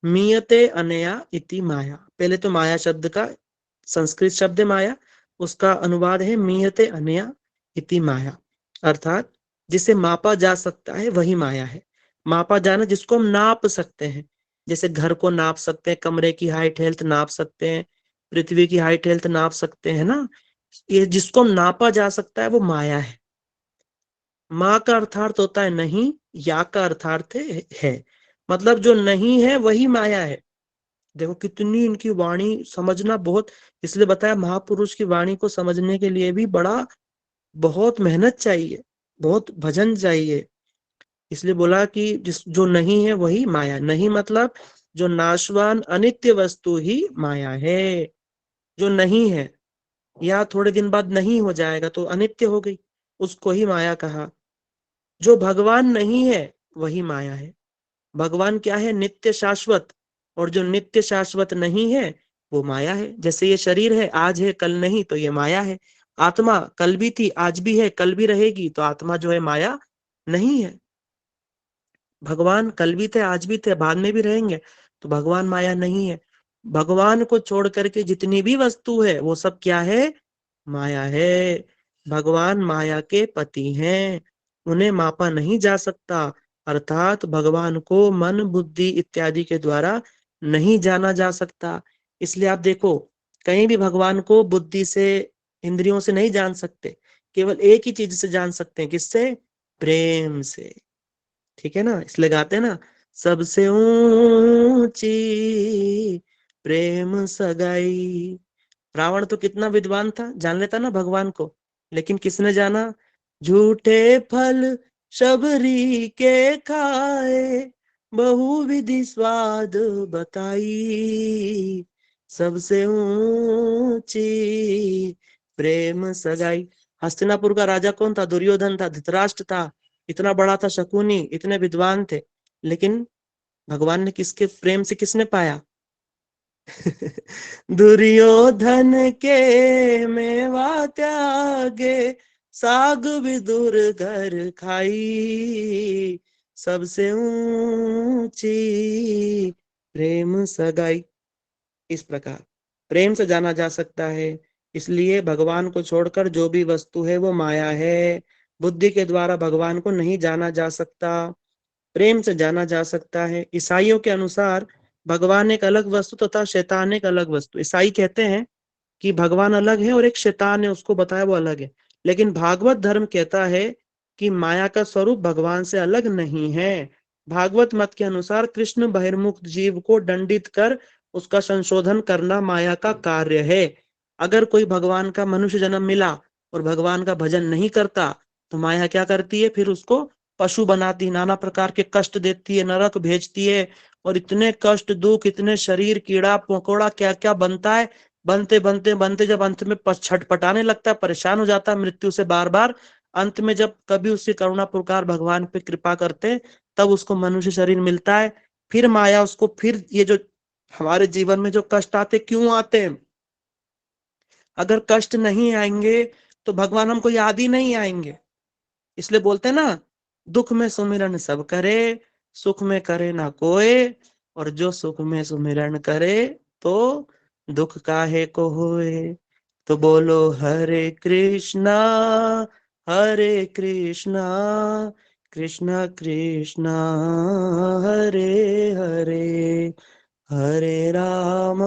मीयते अनया इति माया। पहले तो माया शब्द का संस्कृत शब्द है माया, उसका अनुवाद है मीयते अनया इति माया, अर्थात जिसे मापा जा सकता है वही माया है। मापा जाना जिसको हम नाप सकते हैं, जैसे घर को नाप सकते हैं, कमरे की हाइट हेल्थ नाप सकते हैं, पृथ्वी की हाइट हेल्थ नाप सकते हैं ना। ये जिसको हम नापा जा सकता है वो माया है। माँ का अर्थार्थ होता है नहीं, या का अर्थार्थ है। मतलब जो नहीं है वही माया है। देखो कितनी इनकी वाणी समझना बहुत, इसलिए बताया महापुरुष की वाणी को समझने के लिए भी बहुत मेहनत चाहिए, बहुत भजन चाहिए। इसलिए बोला कि जिस जो नहीं है वही माया। नहीं मतलब जो नाशवान अनित्य वस्तु ही माया है। जो नहीं है या थोड़े दिन बाद नहीं हो जाएगा तो अनित्य हो गई, उसको ही माया कहा। जो भगवान नहीं है वही माया है। भगवान क्या है? नित्य शाश्वत। और जो नित्य शाश्वत नहीं है वो माया है। जैसे ये शरीर है, आज है कल नहीं, तो ये माया है। आत्मा कल भी थी, आज भी है, कल भी रहेगी, तो आत्मा जो है माया नहीं है। भगवान कल भी थे, आज भी थे, बाद में भी रहेंगे, तो भगवान माया नहीं है। भगवान को छोड़ करके जितनी भी वस्तु है वो सब क्या है? माया है। भगवान माया के पति हैं, उन्हें मापा नहीं जा सकता। अर्थात भगवान को मन बुद्धि इत्यादि के द्वारा नहीं जाना जा सकता। इसलिए आप देखो कहीं भी भगवान को बुद्धि से, इंद्रियों से नहीं जान सकते। केवल एक ही चीज से जान सकते हैं, किससे? प्रेम से। ठीक है ना, इसलिए गाते हैं ना, सबसे ऊंची प्रेम सगाई। रावण तो कितना विद्वान था, जान लेता ना भगवान को, लेकिन किसने जाना? झूठे फल शबरी के खाए, बहुविधि स्वाद बताई, सबसे ऊंची प्रेम सगाई। हस्तिनापुर का राजा कौन था? दुर्योधन था, धृतराष्ट्र था, इतना बड़ा था शकुनी, इतने विद्वान थे, लेकिन भगवान ने किसके प्रेम से किसने पाया? दुर्योधन के मेवा त्यागे, साग विदुर घर खाई, सबसे ऊंची प्रेम सगाई। इस प्रकार प्रेम से जाना जा सकता है। इसलिए भगवान को छोड़कर जो भी वस्तु है वो माया है। बुद्धि के द्वारा भगवान को नहीं जाना जा सकता, प्रेम से जाना जा सकता है। ईसाइयों के अनुसार भगवान एक अलग वस्तु तथा शैतान एक अलग वस्तु। ईसाई कहते हैं कि भगवान अलग है और एक शैतान है, उसको बताया वो अलग है। लेकिन भागवत धर्म कहता है कि माया का स्वरूप भगवान से अलग नहीं है। भागवत मत के अनुसार कृष्ण बहिर्मुक्त जीव को दंडित कर उसका संशोधन करना माया का कार्य है। अगर कोई भगवान का मनुष्य जन्म मिला और भगवान का भजन नहीं करता तो माया क्या करती है? फिर उसको पशु बनाती, नाना प्रकार के कष्ट देती है, नरक भेजती है, और इतने कष्ट दुख, इतने शरीर कीड़ा मकोड़ा क्या क्या बनता है। बनते बनते बनते जब अंत में छटपटाने लगता है, परेशान हो जाता है मृत्यु से बार बार, अंत में जब कभी उसकी करुणा पुकार भगवान पे कृपा करते हैं तब उसको मनुष्य शरीर मिलता है। फिर माया उसको, फिर ये जो हमारे जीवन में जो कष्ट आते क्यों आते हैं? अगर कष्ट नहीं आएंगे तो भगवान हमको याद ही नहीं आएंगे। इसलिए बोलते हैं ना, दुख में सुमिरन सब करे, सुख में करे ना कोई, और जो सुख में सुमिरन करे तो दुख काहे को होए। तो बोलो हरे कृष्णा हरे कृष्णा कृष्णा कृष्णा हरे हरे, हरे राम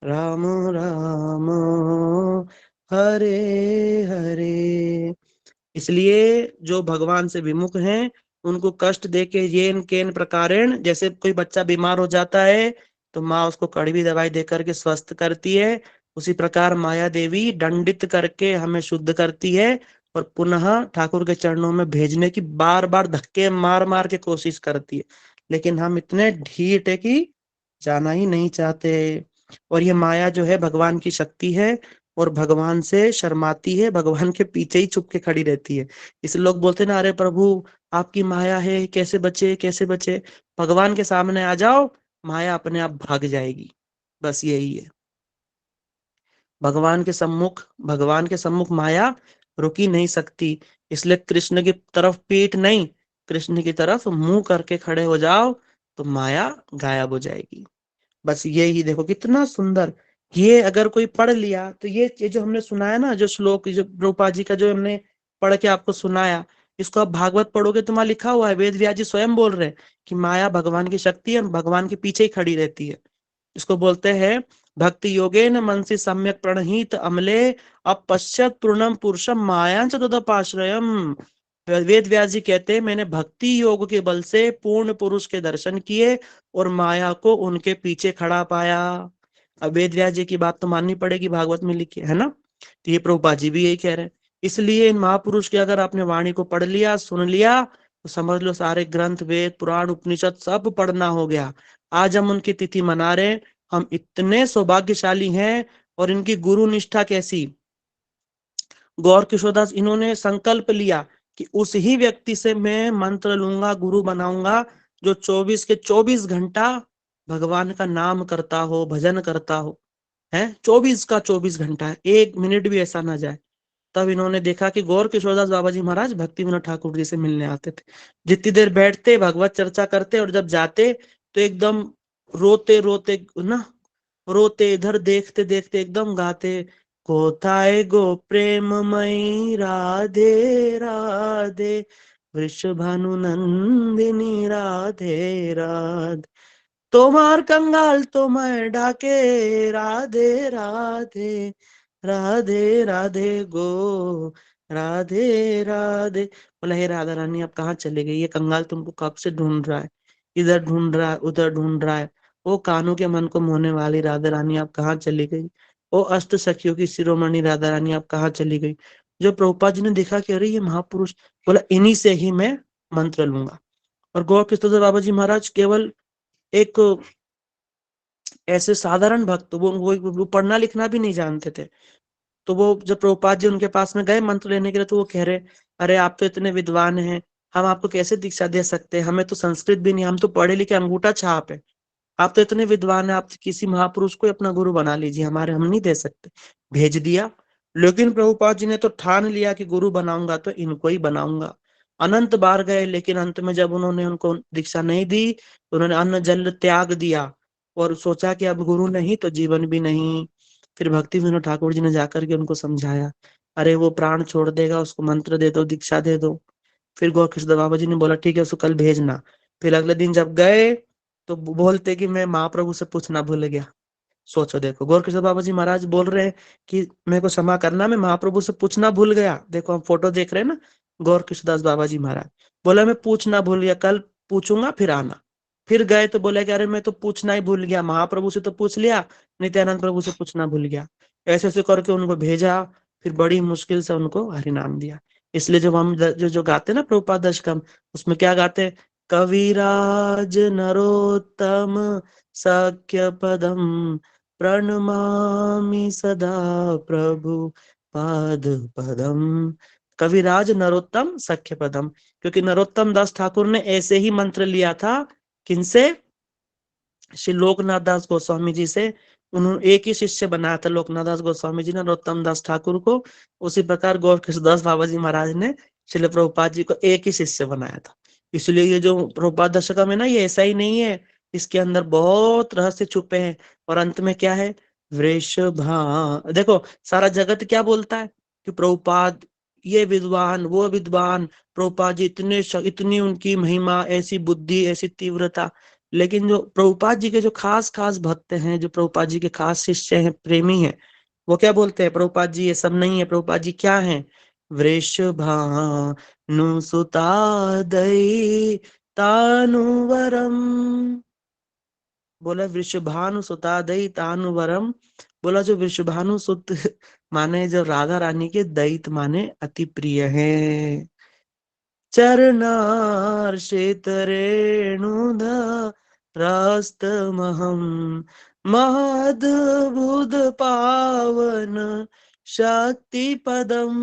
राम राम हरे हरे। इसलिए जो भगवान से विमुख हैं उनको कष्ट देके येन केन प्रकारेण, जैसे कोई बच्चा बीमार हो जाता है तो माँ उसको कड़वी दवाई दे करके स्वस्थ करती है, उसी प्रकार माया देवी दंडित करके हमें शुद्ध करती है और पुनः ठाकुर के चरणों में भेजने की बार बार धक्के मार मार के कोशिश करती है। लेकिन हम इतने ढीठ है कि जाना ही नहीं चाहते। और ये माया जो है भगवान की शक्ति है और भगवान से शर्माती है, भगवान के पीछे ही छुप के खड़ी रहती है। इसलिए लोग बोलते ना, अरे प्रभु आपकी माया है, कैसे बचे कैसे बचे। भगवान के सामने आ जाओ, माया अपने आप भाग जाएगी। बस यही है। भगवान के सम्मुख माया रुकी नहीं सकती। इसलिए कृष्ण की तरफ पीठ नहीं, कृष्ण की तरफ मुंह करके खड़े हो जाओ तो माया गायब हो जाएगी। बस ये ही देखो कितना सुंदर। ये अगर कोई पढ़ लिया तो ये जो हमने सुनाया ना, जो श्लोक जो रूपा जी का जो हमने पढ़ के आपको सुनाया, इसको आप भागवत पढ़ोगे तो वहां लिखा हुआ है, वेद व्यास जी स्वयं बोल रहे हैं कि माया भगवान की शक्ति है, भगवान के पीछे ही खड़ी रहती है। इसको बोलते हैं भक्ति योगेन मनसि सम्यक प्रणहित अमले अपश्यत पूर्णम पुरुषम माया च तदपाश्रयम। वेद व्यास जी कहते हैं मैंने भक्ति योग के बल से पूर्ण पुरुष के दर्शन किए और माया को उनके पीछे खड़ा पाया। अब वेद व्यास जी की बात तो माननी पड़ेगी, भागवत में लिखी है ना। तो ये प्रभुपाद जी भी यही कह रहे हैं। इसलिए इन महापुरुष की अगर आपने वाणी को पढ़ लिया सुन लिया तो समझ लो सारे ग्रंथ वेद पुराण उपनिषद सब पढ़ना हो गया। आज हम उनकी तिथि मना रहे हैं, हम इतने सौभाग्यशाली हैं। और इनकी गुरु निष्ठा कैसी। गौर किशोरदास इन्होंने संकल्प लिया कि उस ही व्यक्ति से मैं मंत्र लूंगा, गुरु बनाऊंगा, जो 24 के 24 घंटा भगवान का नाम करता हो, भजन करता हो। है 24 का 24 घंटा है, एक मिनट भी ऐसा ना जाए। तब इन्होंने देखा कि गौर किशोरदास बाबा जी महाराज भक्ति विनोद ठाकुर जी से मिलने आते थे। जितनी देर बैठते भगवत चर्चा करते और जब जाते तो एकदम रोते रोते ना, रोते इधर देखते देखते एकदम गाते, कोथाए गो प्रेममयी राधे राधे, वृषभानु नंदिनी राधे राधे, তোমার कंगाल তোমায় ডাকে राधे राधे, राधे राधे गो, राधे राधे। बोला हे राधा रानी आप कहाँ चले गई, ये कंगाल तुमको कब से ढूंढ रहा है, इधर ढूंढ रहा है उधर ढूंढ रहा है। ओ कानों के मन को मोहने वाली राधा रानी आप कहाँ चली गई, ओ अष्ट सखियों की शिरोमणि राधा रानी आप कहाँ चली गई। जो प्रभुपाद जी ने देखा कि अरे ये महापुरुष, बोला इन्हीं से ही मैं मंत्र लूंगा। और गौर किशोर बाबा जी महाराज केवल एक ऐसे साधारण भक्त, वो पढ़ना लिखना भी नहीं जानते थे। तो वो जब प्रभुपाद जी उनके पास में गए मंत्र लेने के लिए तो वो कह रहे, अरे आप तो इतने विद्वान हैं, हम आपको कैसे दीक्षा दे सकते हैं, हमें तो संस्कृत भी नहीं, हम तो पढ़े लिखे अंगूठा छाप है। आप तो इतने विद्वान हैं, आप किसी महापुरुष को अपना गुरु बना लीजिए, हमारे हम नहीं दे सकते। भेज दिया। लेकिन प्रभुपाद जी ने तो ठान लिया कि गुरु बनाऊंगा तो इनको ही बनाऊंगा। अनंत बार गए लेकिन अंत में जब उन्होंने उनको दीक्षा नहीं दी तो उन्होंने अन्न जल त्याग दिया और सोचा कि अब गुरु नहीं तो जीवन भी नहीं। फिर भक्ति विनोद ठाकुर जी ने जाकर के उनको समझाया, अरे वो प्राण छोड़ देगा, उसको मंत्र दे दो, दीक्षा दे दो। फिर गोरकिशोर बाबा जी ने बोला ठीक है उसको कल भेजना। फिर अगले दिन जब गए तो बोलते कि मैं महाप्रभु से पूछना भूल गया। सोचो देखो, गोरकिशोर बाबा जी महाराज बोल रहे हैं कि मेरे को क्षमा करना, मैं महाप्रभु से पूछना भूल गया। देखो हम फोटो देख रहे हैं ना, गोरकिशोर दास बाबा जी महाराज बोला मैं पूछना भूल गया, कल पूछूंगा फिर आना। फिर गए तो बोले कि अरे मैं तो पूछना ही भूल गया, महाप्रभु से तो पूछ लिया, नित्यानंद प्रभु से पूछना भूल गया। ऐसे ऐसे करके उनको भेजा। फिर बड़ी मुश्किल से उनको हरिनाम दिया। इसलिए जब हम जो जो गाते हैं ना प्रभुपाद दशकम, उसमें क्या गाते हैं, कविराज नरोत्तम सख्य पदम प्रणमामि सदा प्रभु पाद पदम। कविराज नरोत्तम सख्य पदम, क्योंकि नरोत्तम दास ठाकुर ने ऐसे ही मंत्र लिया था। किनसे? श्री लोकनाथ दास गोस्वामी जी से। उन्होंने एक ही शिष्य बनाया था लोकनाथ दास गोस्वामी जी ने नरोत्तम दास ठाकुर को। उसी प्रकार गौर कृष्णदास बाबा जी महाराज ने श्रील प्रभुपाद जी को एक ही शिष्य बनाया था। इसलिए ये जो प्रभुपाद दशकम है ना, ये ऐसा ही नहीं है, इसके अंदर बहुत रहस्य छुपे हैं। और अंत में क्या है, वृषभा। देखो सारा जगत क्या बोलता है कि प्रभुपाद ये विद्वान वो विद्वान, प्रभुपाद जी इतनी उनकी महिमा, ऐसी बुद्धि, ऐसी तीव्रता। लेकिन जो प्रभुपाद जी के जो खास खास भक्त हैं, जो प्रभुपाद जी के खास शिष्य हैं, प्रेमी हैं, वो क्या बोलते हैं, प्रभुपाद जी ये सब नहीं है, प्रभुपाद जी क्या है, वृषभानु सुतादई तानुवरम। बोला वृषभानु सुतादई तानुवरम। बोला जो वृषभानु सुत माने जो राधा रानी के दैत माने अति प्रिय है। चरणार्चित रेणुधरास्तमहं महद्भुत पावन शक्तिपदं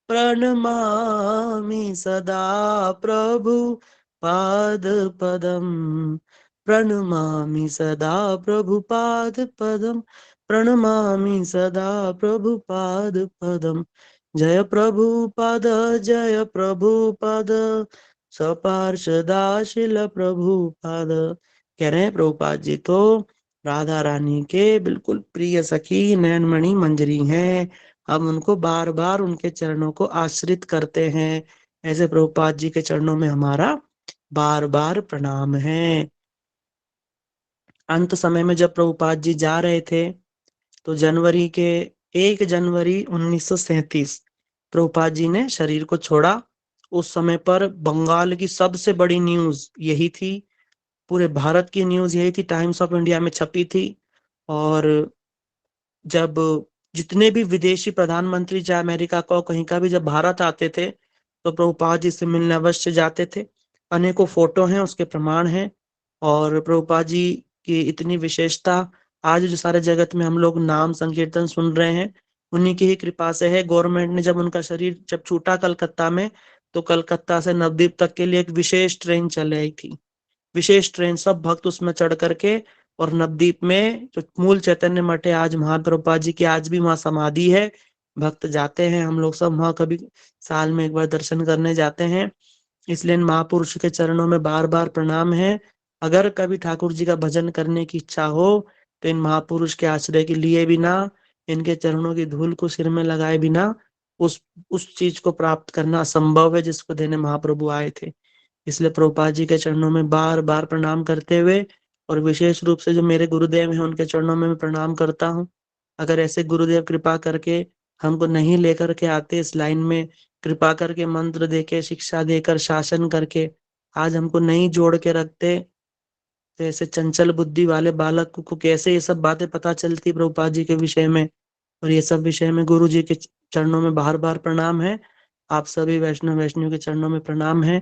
प्रणमामि सदा प्रभु पादपदं। प्रणमामि सदा प्रभुपादपदं। प्रणमामि सदा प्रभुपादपदं। जय प्रभुपद जय प्रभुपद सपार्षदा शिल प्रभुपद। कह रहे हैं प्रभुपाद जी तो राधा रानी के बिल्कुल प्रिय सखी नयनमणि मंजरी हैं। हम उनको बार बार उनके चरणों को आश्रित करते हैं। ऐसे प्रभुपाद जी के चरणों में हमारा बार बार प्रणाम है। अंत समय में जब प्रभुपाद जी जा रहे थे तो जनवरी के 1 जनवरी 1937 प्रभुपाद जी ने शरीर को छोड़ा। उस समय पर बंगाल की सबसे बड़ी न्यूज यही थी, पूरे भारत की न्यूज यही थी, टाइम्स ऑफ इंडिया में छपी थी। और जब जितने भी विदेशी प्रधानमंत्री चाहे अमेरिका का कहीं का भी जब भारत आते थे तो प्रभुपाद जी से मिलने अवश्य जाते थे। अनेकों फोटो हैं, उसके प्रमाण हैं। और प्रभुपाद जी की इतनी विशेषता आज जो सारे जगत में हम लोग नाम संकीर्तन सुन रहे हैं, उन्हीं की ही कृपा से है। गवर्नमेंट ने जब उनका शरीर जब छूटा कलकत्ता में, तो कलकत्ता से नवद्वीप तक के लिए एक विशेष ट्रेन चल रही थी। विशेष ट्रेन, सब भक्त उसमें चढ़ करके, और नवद्वीप में जो मूल चैतन्य मठ है, आज महाप्रभुपाद जी की आज भी वहां समाधि है। भक्त जाते हैं, हम लोग सब वहां कभी साल में एक बार दर्शन करने जाते हैं। इसलिए इन महापुरुष के चरणों में बार बार प्रणाम है। अगर कभी ठाकुर जी का भजन करने की इच्छा हो तो इन महापुरुष के आश्रय के लिए बिना, इनके चरणों की धूल को सिर में लगाए बिना उस चीज को प्राप्त करना असंभव है जिसको देने महाप्रभु आए थे। इसलिए प्रभुपाद जी के चरणों में बार बार प्रणाम करते हुए, और विशेष रूप से जो मेरे गुरुदेव हैं उनके चरणों में मैं प्रणाम करता हूँ। अगर ऐसे गुरुदेव कृपा करके हमको नहीं लेकर के आते इस लाइन में, कृपा करके मंत्र देके शिक्षा देकर शासन करके आज हमको नहीं जोड़ के रखते, तो ऐसे चंचल बुद्धि वाले बालक को कैसे ये सब बातें पता चलती प्रभुपाद जी के विषय में। और ये सब विषय में गुरु जी के चरणों में बार बार प्रणाम है। आप सभी वैष्णव वैष्णव के चरणों में प्रणाम है।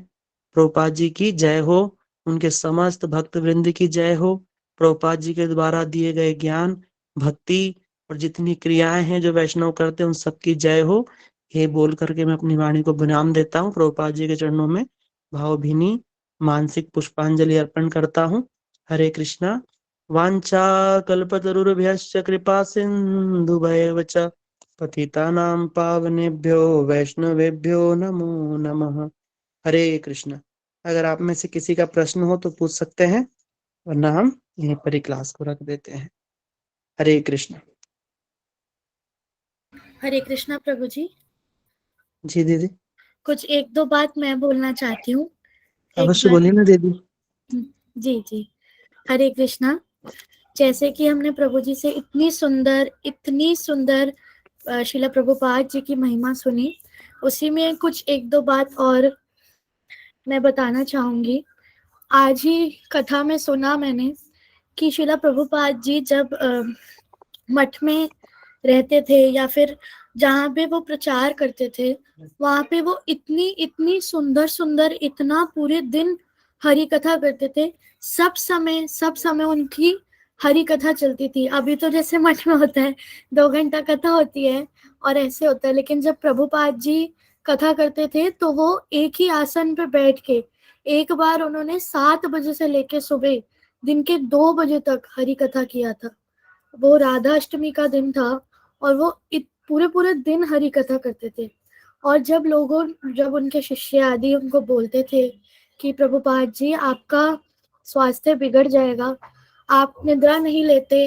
प्रभुपाद जी की जय हो, उनके समस्त भक्त वृंद की जय हो। प्रभुपाद जी के द्वारा दिए गए ज्ञान, भक्ति और जितनी क्रियाएं हैं जो वैष्णव करते हैं उन सबकी जय हो। ये बोल करके मैं अपनी वाणी को विराम देता हूँ। प्रभुपाद जी के चरणों में भावभीनी मानसिक पुष्पांजलि अर्पण करता हूँ। हरे कृष्णा। वाञ्छा कल्पतरुभ्यश्च कृपा सिन्धुभैव च पतितानां पावनेभ्यो वैष्णवेभ्यो नमो नमः। हरे कृष्ण। अगर आप में से किसी का प्रश्न हो तो पूछ सकते हैं, वरना हम यहीं पर ही क्लास को रख देते हैं। हरे कृष्ण। हरे कृष्णा प्रभु जी। जी दीदी। कुछ एक दो बात मैं बोलना चाहती हूँ। एक अवश्य बार बोलिए ना दीदी। जी जी। हरे कृष्णा। जैसे कि हमने प्रभु जी से इतनी सुंदर श्रील प्रभुपाद जी की महिमा सुनी, उसी में कुछ एक दो बात और मैं बताना चाहूंगी। आज ही कथा में सुना मैंने कि श्रील प्रभुपाद जी जब मठ में रहते थे या फिर जहाँ पे वो प्रचार करते थे, वहां पे वो इतनी इतनी सुंदर सुंदर इतना पूरे दिन हरि कथा करते थे। सब समय उनकी हरि कथा चलती थी। अभी तो जैसे मठ में होता है 2 घंटा कथा होती है और ऐसे होता है, लेकिन जब प्रभुपाद जी कथा करते थे तो वो एक ही आसन पे बैठ के, एक बार उन्होंने 7 बजे से लेके सुबह दिन के 2 बजे तक हरि कथा किया था। वो राधा अष्टमी का दिन था और वो पूरे पूरे दिन हरि कथा करते थे। और जब उनके शिष्य आदि उनको बोलते थे कि प्रभुपाद जी आपका स्वास्थ्य बिगड़ जाएगा, आप निद्रा नहीं लेते,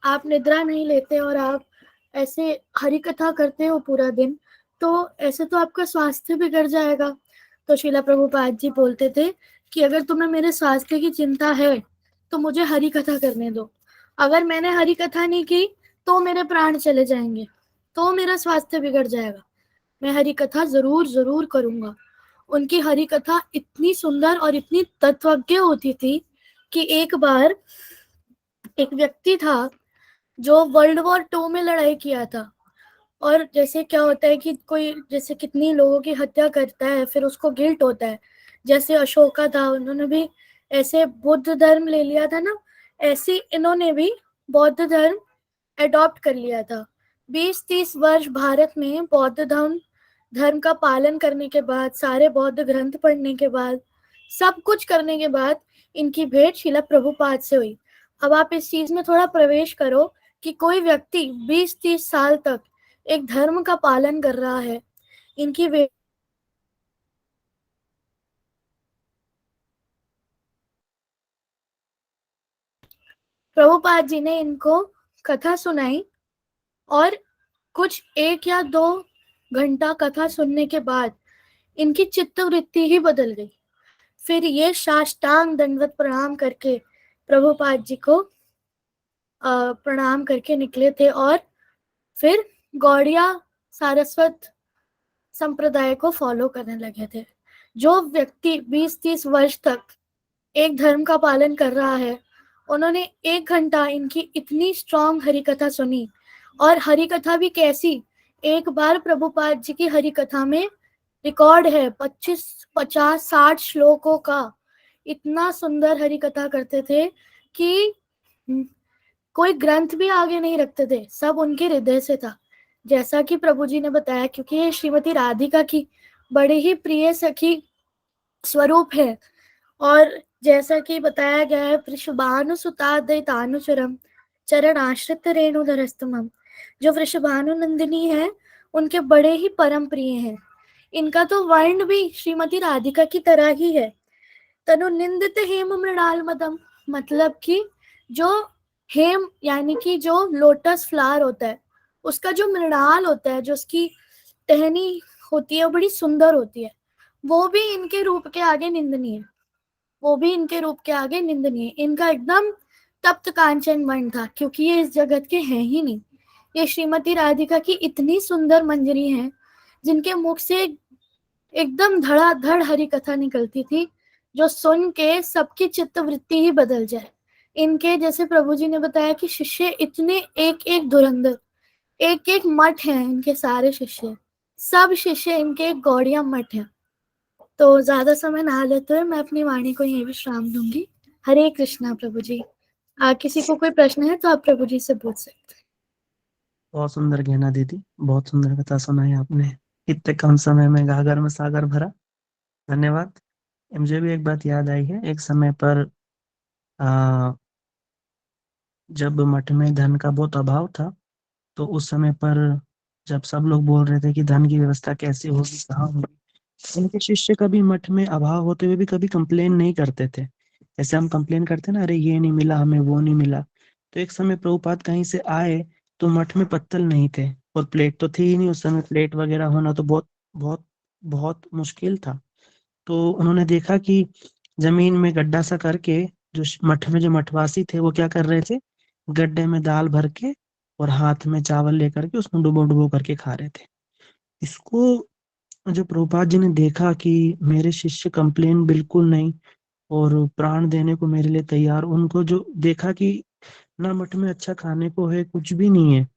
आप निद्रा नहीं लेते और आप ऐसे हरि कथा करते हो पूरा दिन, तो ऐसे तो आपका स्वास्थ्य बिगड़ जाएगा। तो श्रीला प्रभुपाद जी बोलते थे कि अगर तुम्हें मेरे स्वास्थ्य की चिंता है तो मुझे हरि कथा करने दो। अगर मैंने हरि कथा नहीं की तो मेरे प्राण चले जाएंगे, तो मेरा स्वास्थ्य बिगड़ जाएगा। मैं हरि कथा जरूर जरूर करूंगा। उनकी हरि कथा इतनी सुंदर और इतनी तत्वज्ञ होती थी कि एक बार एक व्यक्ति था जो वर्ल्ड वॉर 2 में लड़ाई किया था। और जैसे क्या होता है कि कोई जैसे कितनी लोगों की हत्या करता है फिर उसको गिल्ट होता है, जैसे अशोका था, उन्होंने भी ऐसे बुद्ध धर्म ले लिया था ना, ऐसे इन्होंने भी बौद्ध धर्म अडॉप्ट कर लिया था। 20-30 वर्ष भारत में बौद्ध धर्म का पालन करने के बाद, सारे बौद्ध ग्रंथ पढ़ने के बाद, सब कुछ करने के बाद इनकी भेंट शिला प्रभुपाद से हुई। अब आप इस चीज में थोड़ा प्रवेश करो कि कोई व्यक्ति 20-30 साल तक एक धर्म का पालन कर रहा है, इनकी प्रभुपाद जी ने इनको कथा सुनाई और कुछ 1 या 2 घंटा कथा सुनने के बाद इनकी चित्तवृत्ति ही बदल गई। फिर ये साष्टांग दंडवत प्रणाम करके प्रभुपाद जी को प्रणाम करके निकले थे और फिर गौड़िया सारस्वत संप्रदाय को फॉलो करने लगे थे। जो व्यक्ति 20-30 वर्ष तक एक धर्म का पालन कर रहा है, उन्होंने 1 घंटा इनकी इतनी स्ट्रॉन्ग हरि कथा सुनी। और हरि कथा भी कैसी, एक बार प्रभुपाद जी की हरि कथा में रिकॉर्ड है 25, 50, 60 श्लोकों का। इतना सुंदर हरि कथा करते थे कि कोई ग्रंथ भी आगे नहीं रखते थे, सब उनके हृदय से था। जैसा कि प्रभु जी ने बताया, क्योंकि ये श्रीमती राधिका की बड़ी ही प्रिय सखी स्वरूप है। और जैसा कि बताया गया है, वृषभानु सुतादयितानुचरम चरण आश्रित रेणुधरस्तमम, जो वृषभानु नंदिनी है उनके बड़े ही परम प्रिय हैं। इनका तो वर्ण भी श्रीमती राधिका की तरह ही है। तनु निंदित हेम मृणाल मदम, मतलब कि जो हेम यानी कि जो लोटस फ्लावर होता है, उसका जो मृणाल होता है, जो उसकी टहनी होती है, वो बड़ी सुंदर होती है। वो भी इनके रूप के आगे निंदनीय है, वो भी इनके रूप के आगे निंदनीय है। इनका एकदम तप्त कांचन वर्ण था, क्योंकि ये इस जगत के हैं ही नहीं। ये श्रीमती राधिका की इतनी सुंदर मंजरी है जिनके मुख से एकदम धड़ाधड़ हरि कथा निकलती थी, जो सुन के सबकी चित्तवृत्ति ही बदल जाए। इनके जैसे प्रभु जी ने बताया कि शिष्य इतने एक एक धुरंधर, एक एक मठ है इनके, सारे शिष्य, सब शिष्य इनके गौड़िया मठ है। तो ज्यादा समय ना लेते हुए मैं अपनी वाणी को यही विश्राम दूंगी। हरे कृष्णा प्रभु जी। किसी को कोई प्रश्न है तो आप प्रभु जी से पूछ सकते हैं। बहुत सुंदर कहना दीदी, बहुत सुंदर कथा सुनाई आपने। इतने कम समय में गागर में सागर भरा। धन्यवाद। मुझे भी एक बात याद आई है। एक समय पर आ, जब मठ में धन का बहुत अभाव था, तो उस समय पर जब सब लोग बोल रहे थे कि धन की व्यवस्था कैसे होगी, कहाँ होगी, उनके शिष्य कभी मठ में अभाव होते हुए भी कभी कंप्लेन नहीं करते थे। जैसे हम कंप्लेन करते ना, अरे ये नहीं मिला हमें, वो नहीं मिला। तो एक समय प्रभुपाद कहीं से आए तो मठ में पत्तल नहीं थे, और प्लेट तो थी ही नहीं उस समय। प्लेट वगैरह होना तो बहुत बहुत बहुत मुश्किल था। तो उन्होंने देखा कि जमीन में गड्ढा सा करके जो मठ में जो मठवासी थे वो क्या कर रहे थे, गड्ढे में दाल भर के और हाथ में चावल लेकर के उसमें डुबो डुबो करके खा रहे थे। इसको जो प्रभुपाद जी ने देखा कि मेरे शिष्य कंप्लेन बिल्कुल नहीं और प्राण देने को मेरे लिए तैयार, उनको जो देखा कि ना मठ में अच्छा खाने को है, कुछ भी नहीं है,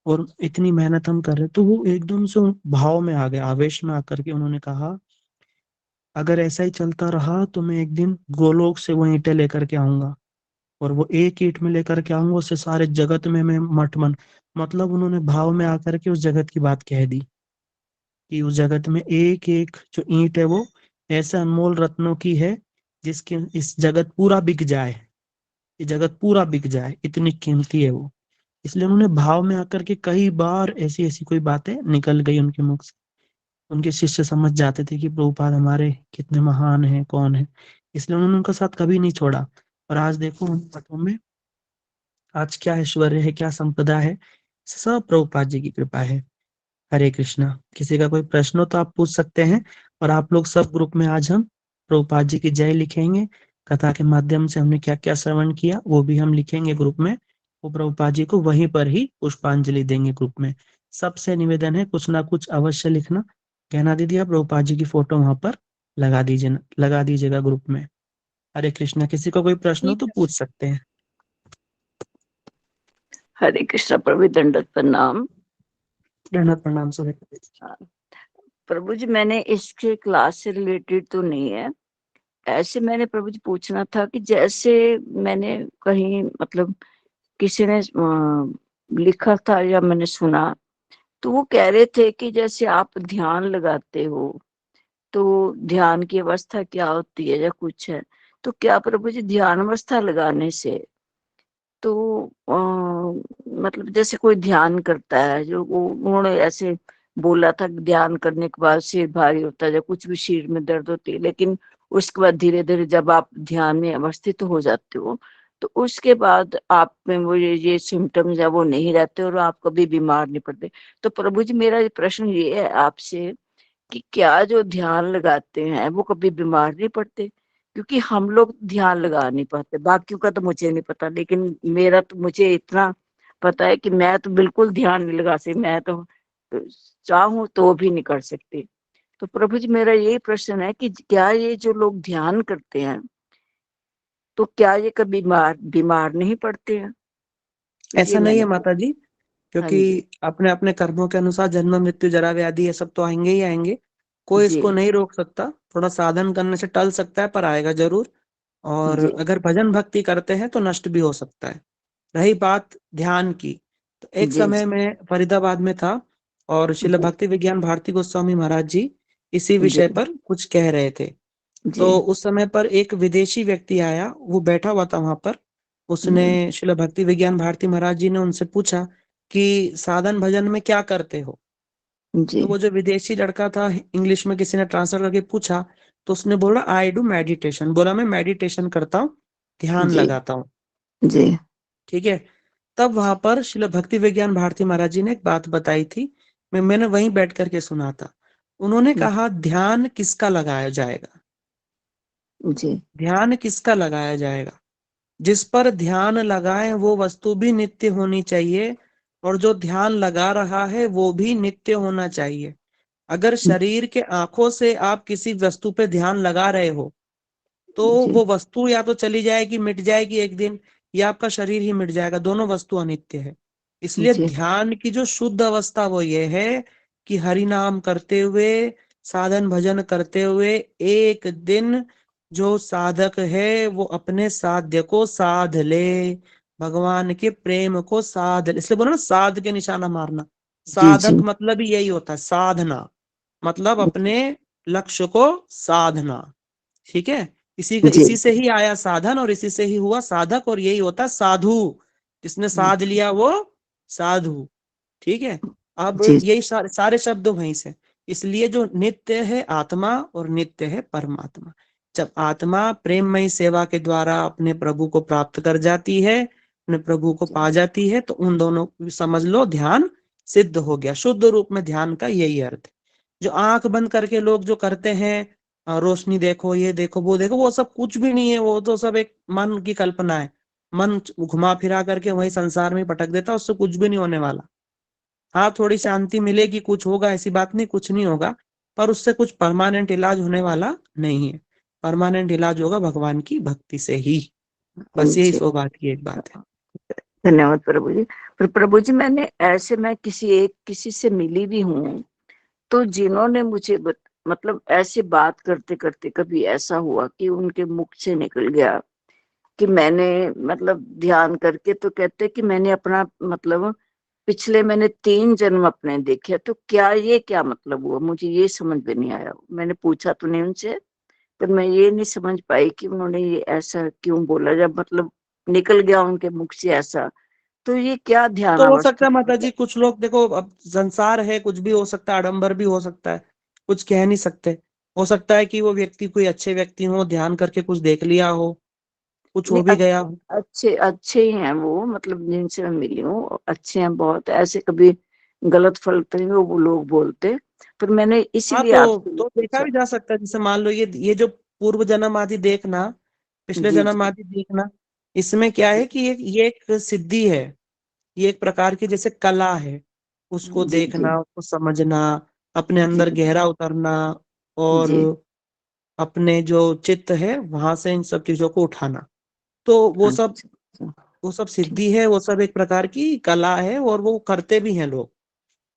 और इतनी मेहनत हम कर रहे, तो वो एकदम से भाव में आ गए, आवेश में आकर के उन्होंने कहा, अगर ऐसा ही चलता रहा तो मैं एक दिन गोलोक से वो ईंटें लेकर के आऊंगा, और वो एक ईंट में लेकर के आऊंगा, उससे सारे जगत में मैं मठ बन। मतलब उन्होंने भाव में आकर के उस जगत की बात कह दी कि उस जगत में एक एक जो ईंट है वो ऐसे अनमोल रत्नों की है, जिसके इस जगत पूरा बिक जाए, ये जगत पूरा बिक जाए, इतनी कीमती है वो। इसलिए उन्होंने भाव में आकर के कई बार ऐसी ऐसी कोई बातें निकल गई उनके मुख से। उनके शिष्य समझ जाते थे कि प्रभुपाद हमारे कितने महान हैं, कौन है। इसलिए उन्होंने उनका साथ कभी नहीं छोड़ा। और आज देखो उन मठों में आज क्या ऐश्वर्य है, क्या संपदा है, सब प्रभुपाद जी की कृपा है। हरे कृष्णा। किसी का कोई प्रश्न हो तो आप पूछ सकते हैं। और आप लोग सब ग्रुप में आज हम प्रभुपाद जी की जय लिखेंगे। कथा के माध्यम से हमने क्या क्या श्रवण किया वो भी हम लिखेंगे ग्रुप में। वो प्रभुपाद जी को वहीं पर ही पुष्पांजलि देंगे ग्रुप में। सबसे निवेदन है कुछ ना कुछ अवश्य लिखना। कहना दीदी आप प्रभुपाद जी की फोटो वहां पर लगा दीजिएगा ग्रुप में। हरे कृष्णा। किसी को कोई प्रश्न हो जी तो पूछ सकते हैं। हरे कृष्ण प्रभु, दंडवत प्रणाम। दंडवत प्रणाम सुबह। प्रभु जी, मैंने इसके क्लास से रिलेटेड तो नहीं है, ऐसे मैंने प्रभु जी पूछना था कि जैसे मैंने कहीं मतलब किसी ने लिखा था या मैंने सुना, तो वो कह रहे थे कि जैसे आप ध्यान लगाते हो तो ध्यान की अवस्था क्या होती है या कुछ है, तो क्या प्रभु जी ध्यान अवस्था लगाने से तो मतलब जैसे कोई ध्यान करता है, जो उन्होंने ऐसे बोला था कि ध्यान करने के बाद सिर भारी होता है या कुछ भी शरीर में दर्द होती है, लेकिन उसके बाद धीरे धीरे जब आप ध्यान में अवस्थित हो जाते हो तो उसके बाद आप में वो ये सिम्टम्स है वो नहीं रहते और आप कभी बीमार नहीं पड़ते। तो प्रभु जी, मेरा प्रश्न ये है आपसे कि क्या जो ध्यान लगाते हैं वो कभी बीमार नहीं पड़ते? क्योंकि हम लोग ध्यान लगा नहीं पाते, बाकियों का तो मुझे नहीं पता, लेकिन मेरा तो मुझे इतना पता है कि मैं तो बिल्कुल ध्यान नहीं लगा सकती, मैं तो चाहूं तो भी नहीं कर सकती। तो प्रभु जी, मेरा यही प्रश्न है कि क्या ये जो लोग ध्यान करते हैं तो क्या ये कभी बीमार बीमार नहीं पड़ते हैं? तो ये ऐसा नहीं है मैंने माता जी। हाँ क्योंकि जी। अपने अपने कर्मों के अनुसार जन्म मृत्यु जरा व्याधि ये सब तो आएंगे ही आएंगे। कोई जी इसको नहीं रोक सकता। थोड़ा साधन करने से टल सकता है पर आएगा जरूर। और जी अगर भजन भक्ति करते हैं तो नष्ट भी हो सकता है। रही बात ध्यान की, तो एक जी समय में फरीदाबाद में था और शिल जी भक्ति विज्ञान भारती गोस्वामी महाराज जी इसी जी विषय पर कुछ कह रहे थे। जी तो उस समय पर एक विदेशी व्यक्ति आया, वो बैठा हुआ था वहां पर। उसने जी शिला भक्ति विज्ञान भारती महाराज जी ने उनसे पूछा कि साधन भजन में क्या करते हो। जी तो वो जो विदेशी लड़का था, इंग्लिश में किसी ने ट्रांसलेट करके पूछा, तो उसने बोला आई डू मेडिटेशन। बोला मैं मेडिटेशन करता हूँ, ध्यान जी लगाता हूँ। जी ठीक है। तब वहां पर शिला भक्ति विज्ञान भारती महाराज जी ने एक बात बताई थी। मैंने वहीं बैठ करके सुना था। उन्होंने कहा ध्यान किसका लगाया जाएगा। जी ध्यान किसका लगाया जाएगा। जिस पर ध्यान लगाए वो वस्तु भी नित्य होनी चाहिए, और जो ध्यान लगा रहा है वो भी नित्य होना चाहिए। अगर शरीर के आंखों से आप किसी वस्तु पे ध्यान लगा रहे हो तो जी वो वस्तु या तो चली जाएगी, मिट जाएगी एक दिन, या आपका शरीर ही मिट जाएगा। दोनों वस्तु अनित्य है। इसलिए जी ध्यान की जो शुद्ध अवस्था वो ये है कि हरि नाम करते हुए, साधन भजन करते हुए एक दिन जो साधक है वो अपने साध्य को साध ले, भगवान के प्रेम को साध ले। इसलिए बोलो ना साध के निशाना मारना। जी जी साधक मतलब ही यही होता है, साधना मतलब अपने लक्ष्य को साधना। ठीक है। जी इसी से ही आया साधन और इसी से ही हुआ साधक, और यही होता है साधु। जिसने साध लिया वो साधु। ठीक है। अब जी यही सारे शब्द वहीं से। इसलिए जो नित्य है आत्मा और नित्य है परमात्मा। जब आत्मा प्रेममयी सेवा के द्वारा अपने प्रभु को प्राप्त कर जाती है, अपने प्रभु को पा जाती है, तो उन दोनों समझ लो ध्यान सिद्ध हो गया। शुद्ध रूप में ध्यान का यही अर्थ है। जो आंख बंद करके लोग जो करते हैं, रोशनी देखो, ये देखो, वो देखो, वो सब कुछ भी नहीं है। वो तो सब एक मन की कल्पना है। मन घुमा फिरा करके वही संसार में पटक देता है, उससे कुछ भी नहीं होने वाला। हाँ थोड़ी शांति मिलेगी, कुछ होगा, ऐसी बात नहीं, कुछ नहीं होगा। पर उससे कुछ परमानेंट इलाज होने वाला नहीं है। परमानेंट इलाज होगा भगवान की भक्ति से ही। बस यही जी। सौभाग्य की एक बात है। धन्यवाद प्रभु जी। पर प्रभु जी, मैं किसी से मिली भी हूँ, तो जिन्होंने मुझे मतलब ऐसे बात करते करते कभी ऐसा हुआ कि उनके मुख से निकल गया कि मैंने मतलब ध्यान करके, तो कहते कि मैंने अपना मतलब पिछले मैंने 3 जन्म अपने देखे, तो क्या मतलब हुआ, मुझे ये समझ में नहीं आया। मैंने पूछा तो नहीं उनसे, पर मैं ये नहीं समझ पाई कि उन्होंने ये ऐसा क्यों बोला, जब मतलब निकल गया उनके मुख से ऐसा, तो ये क्या ध्यान तो हो अवस्था सकता है माता है? जी, कुछ लोग देखो, अब संसार है, कुछ भी हो सकता है, आडंबर भी हो सकता है, कुछ कह नहीं सकते। हो सकता है कि वो व्यक्ति कोई अच्छे व्यक्ति हो, ध्यान करके कुछ देख लिया हो। कुछ हो नहीं, भी गया हो। अच्छे अच्छे ही हैं वो, मतलब जिनसे मैं मिली हूँ अच्छे हैं बहुत, ऐसे कभी गलत फलत नहीं वो लोग बोलते, पर मैंने हाँ, इसीलिए आपसे तो देखा पूछा। भी जा सकता है, जैसे मान लो ये जो पूर्व जन्म आदि देखना, पिछले जी जन्म जी आदि देखना, इसमें क्या है कि ये एक सिद्धि है, ये एक प्रकार की जैसे कला है, उसको जी जी देखना, उसको समझना, अपने जी अंदर गहरा उतरना, और जी। अपने जो चित्त है वहां से इन सब चीजों को उठाना। तो अच्छा अच्छा, वो सब ठीक। सिद्धि है, वो सब एक प्रकार की कला है, और वो करते भी हैं लोग।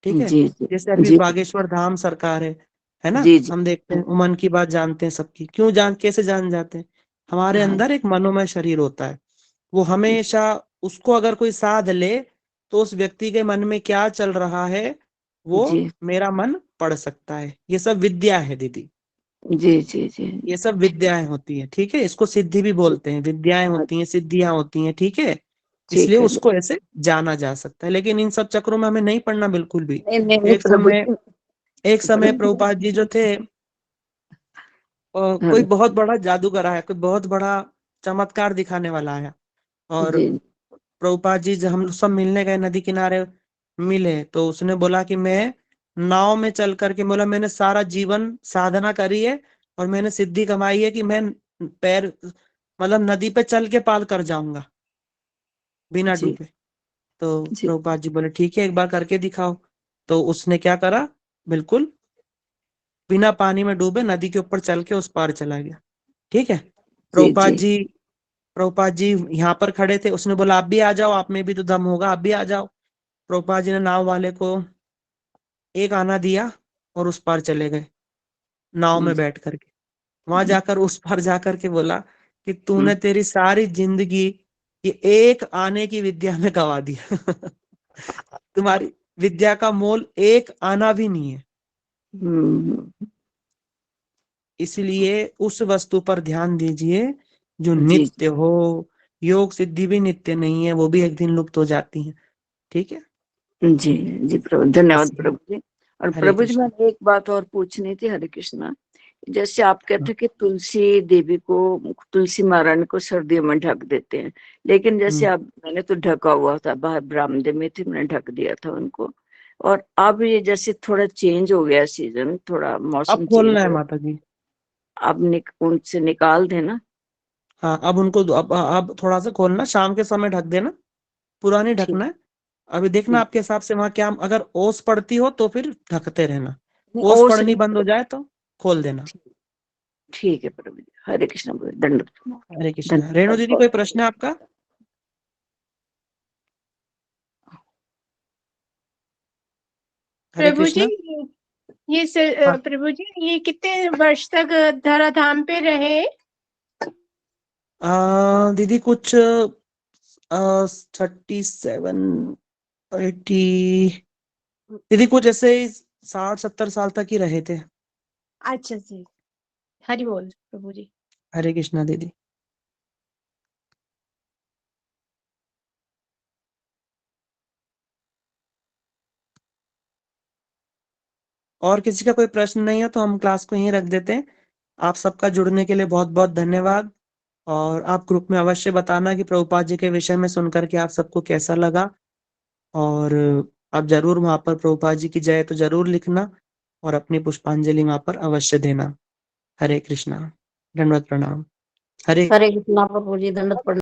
ठीक है। जी जी जैसे अभी जी बागेश्वर धाम सरकार है ना, जी जी हम देखते हैं मन की बात जानते हैं सबकी, क्यों कैसे जान जाते हैं, हमारे हाँ अंदर एक मनोमय शरीर होता है, वो हमेशा, उसको अगर कोई साध ले तो उस व्यक्ति के मन में क्या चल रहा है वो जी मेरा मन पढ़ सकता है। ये सब विद्या है दीदी, जी जी जी। ये सब विद्याएं होती हैं। ठीक है, इसको सिद्धि भी बोलते हैं, विद्याएं होती हैं, सिद्धियां होती हैं। ठीक है, इसलिए ठीक है। उसको ऐसे जाना जा सकता है, लेकिन इन सब चक्रों में हमें नहीं पड़ना बिल्कुल भी। नहीं नहीं नहीं, एक प्रभु समय जी, एक समय प्रभु प्रभुपाद जी जो थे, हाँ, कोई बहुत बड़ा जादूगर आया, कोई बहुत बड़ा चमत्कार दिखाने वाला आया, और जी प्रभुपाद जी जब हम लोग सब मिलने गए नदी किनारे, मिले तो उसने बोला कि मैं नाव में चल करके, बोला मैंने सारा जीवन साधना करी है और मैंने सिद्धि कमाई है कि मैं पैर, मतलब नदी पे चल के पार कर जाऊंगा बिना जी डूबे। तो जी प्रभुपाद जी बोले ठीक है, एक बार करके दिखाओ। तो उसने क्या करा, बिल्कुल बिना पानी में डूबे नदी के ऊपर चल के उस पार चला गया। ठीक है। जी प्रभुपाद जी जी प्रभुपाद जी यहाँ पर खड़े थे, उसने बोला आप भी आ जाओ, आप में भी तो दम होगा, आप भी आ जाओ। प्रभुपाद जी ने नाव वाले को एक आना दिया और उस पार चले गए नाव में बैठ करके। वहां जाकर उस पार जाकर के बोला कि तूने तेरी सारी जिंदगी ये एक आने की विद्या में गवा दिया। तुम्हारी विद्या का मोल एक आना भी नहीं है। हम्म, इसलिए उस वस्तु पर ध्यान दीजिए जो जी नित्य हो। योग सिद्धि भी नित्य नहीं है, वो भी एक दिन लुप्त हो जाती है। ठीक है। जी जी प्रभु, धन्यवाद ऐसे ही। प्रभु जी। और हरे प्रभु जी कृष्ण। मैंने एक बात और पूछनी थी, हरे कृष्णा। जैसे आप कहते हैं कि तुलसी देवी को, तुलसी महारानी को सर्दियों में ढक देते हैं, लेकिन जैसे हम्म। अब मैंने तो ढका हुआ था, बाहर बरामदे में थी, मैंने ढक दिया था उनको। और अब ये जैसे थोड़ा चेंज हो गया सीजन, थोड़ा अब मौसम खोलना चेंज है हो, माता जी। अब उनसे निकाल देना। हाँ, अब उनको अब थोड़ा सा खोलना, शाम के समय ढक देना, पूरा नहीं ठीक ढकना है। अभी देखना ठीक। आपके हिसाब से वहां क्या, अगर ओस पड़ती हो तो फिर ढकते रहना, नहीं ओस ओस पड़नी नहीं बंद हो प्रभु। जाए तो खोल देना। ठीक, ठीक है प्रभु जी, हरे कृष्ण प्रभु, दंड हरे कृष्णा। रेणु धन्यवाद दीदी बहुत। कोई प्रश्न है आपका? हरे प्रभु जी, कृष्णा। हाँ, प्रभु जी ये कितने वर्ष तक धराधाम पे रहे? दीदी कुछ 37, 80, दीदी कुछ ऐसे ही 60-70 साल तक ही रहे थे। अच्छा जी, हरि बोल प्रभु जी। हरे कृष्णा दीदी। और किसी का कोई प्रश्न नहीं है तो हम क्लास को यहीं रख देते हैं। आप सबका जुड़ने के लिए बहुत बहुत धन्यवाद। और आप ग्रुप में अवश्य बताना कि प्रभुपाद जी के विषय में सुनकर के आप सबको कैसा लगा। और आप जरूर वहां पर प्रभुपाद जी की जय तो जरूर लिखना, और अपनी पुष्पांजलि वहां पर अवश्य देना। हरे कृष्णा। दंडवत प्रणाम। हरे हरे कृष्णा प्रभु जी, दंडवत प्रणाम।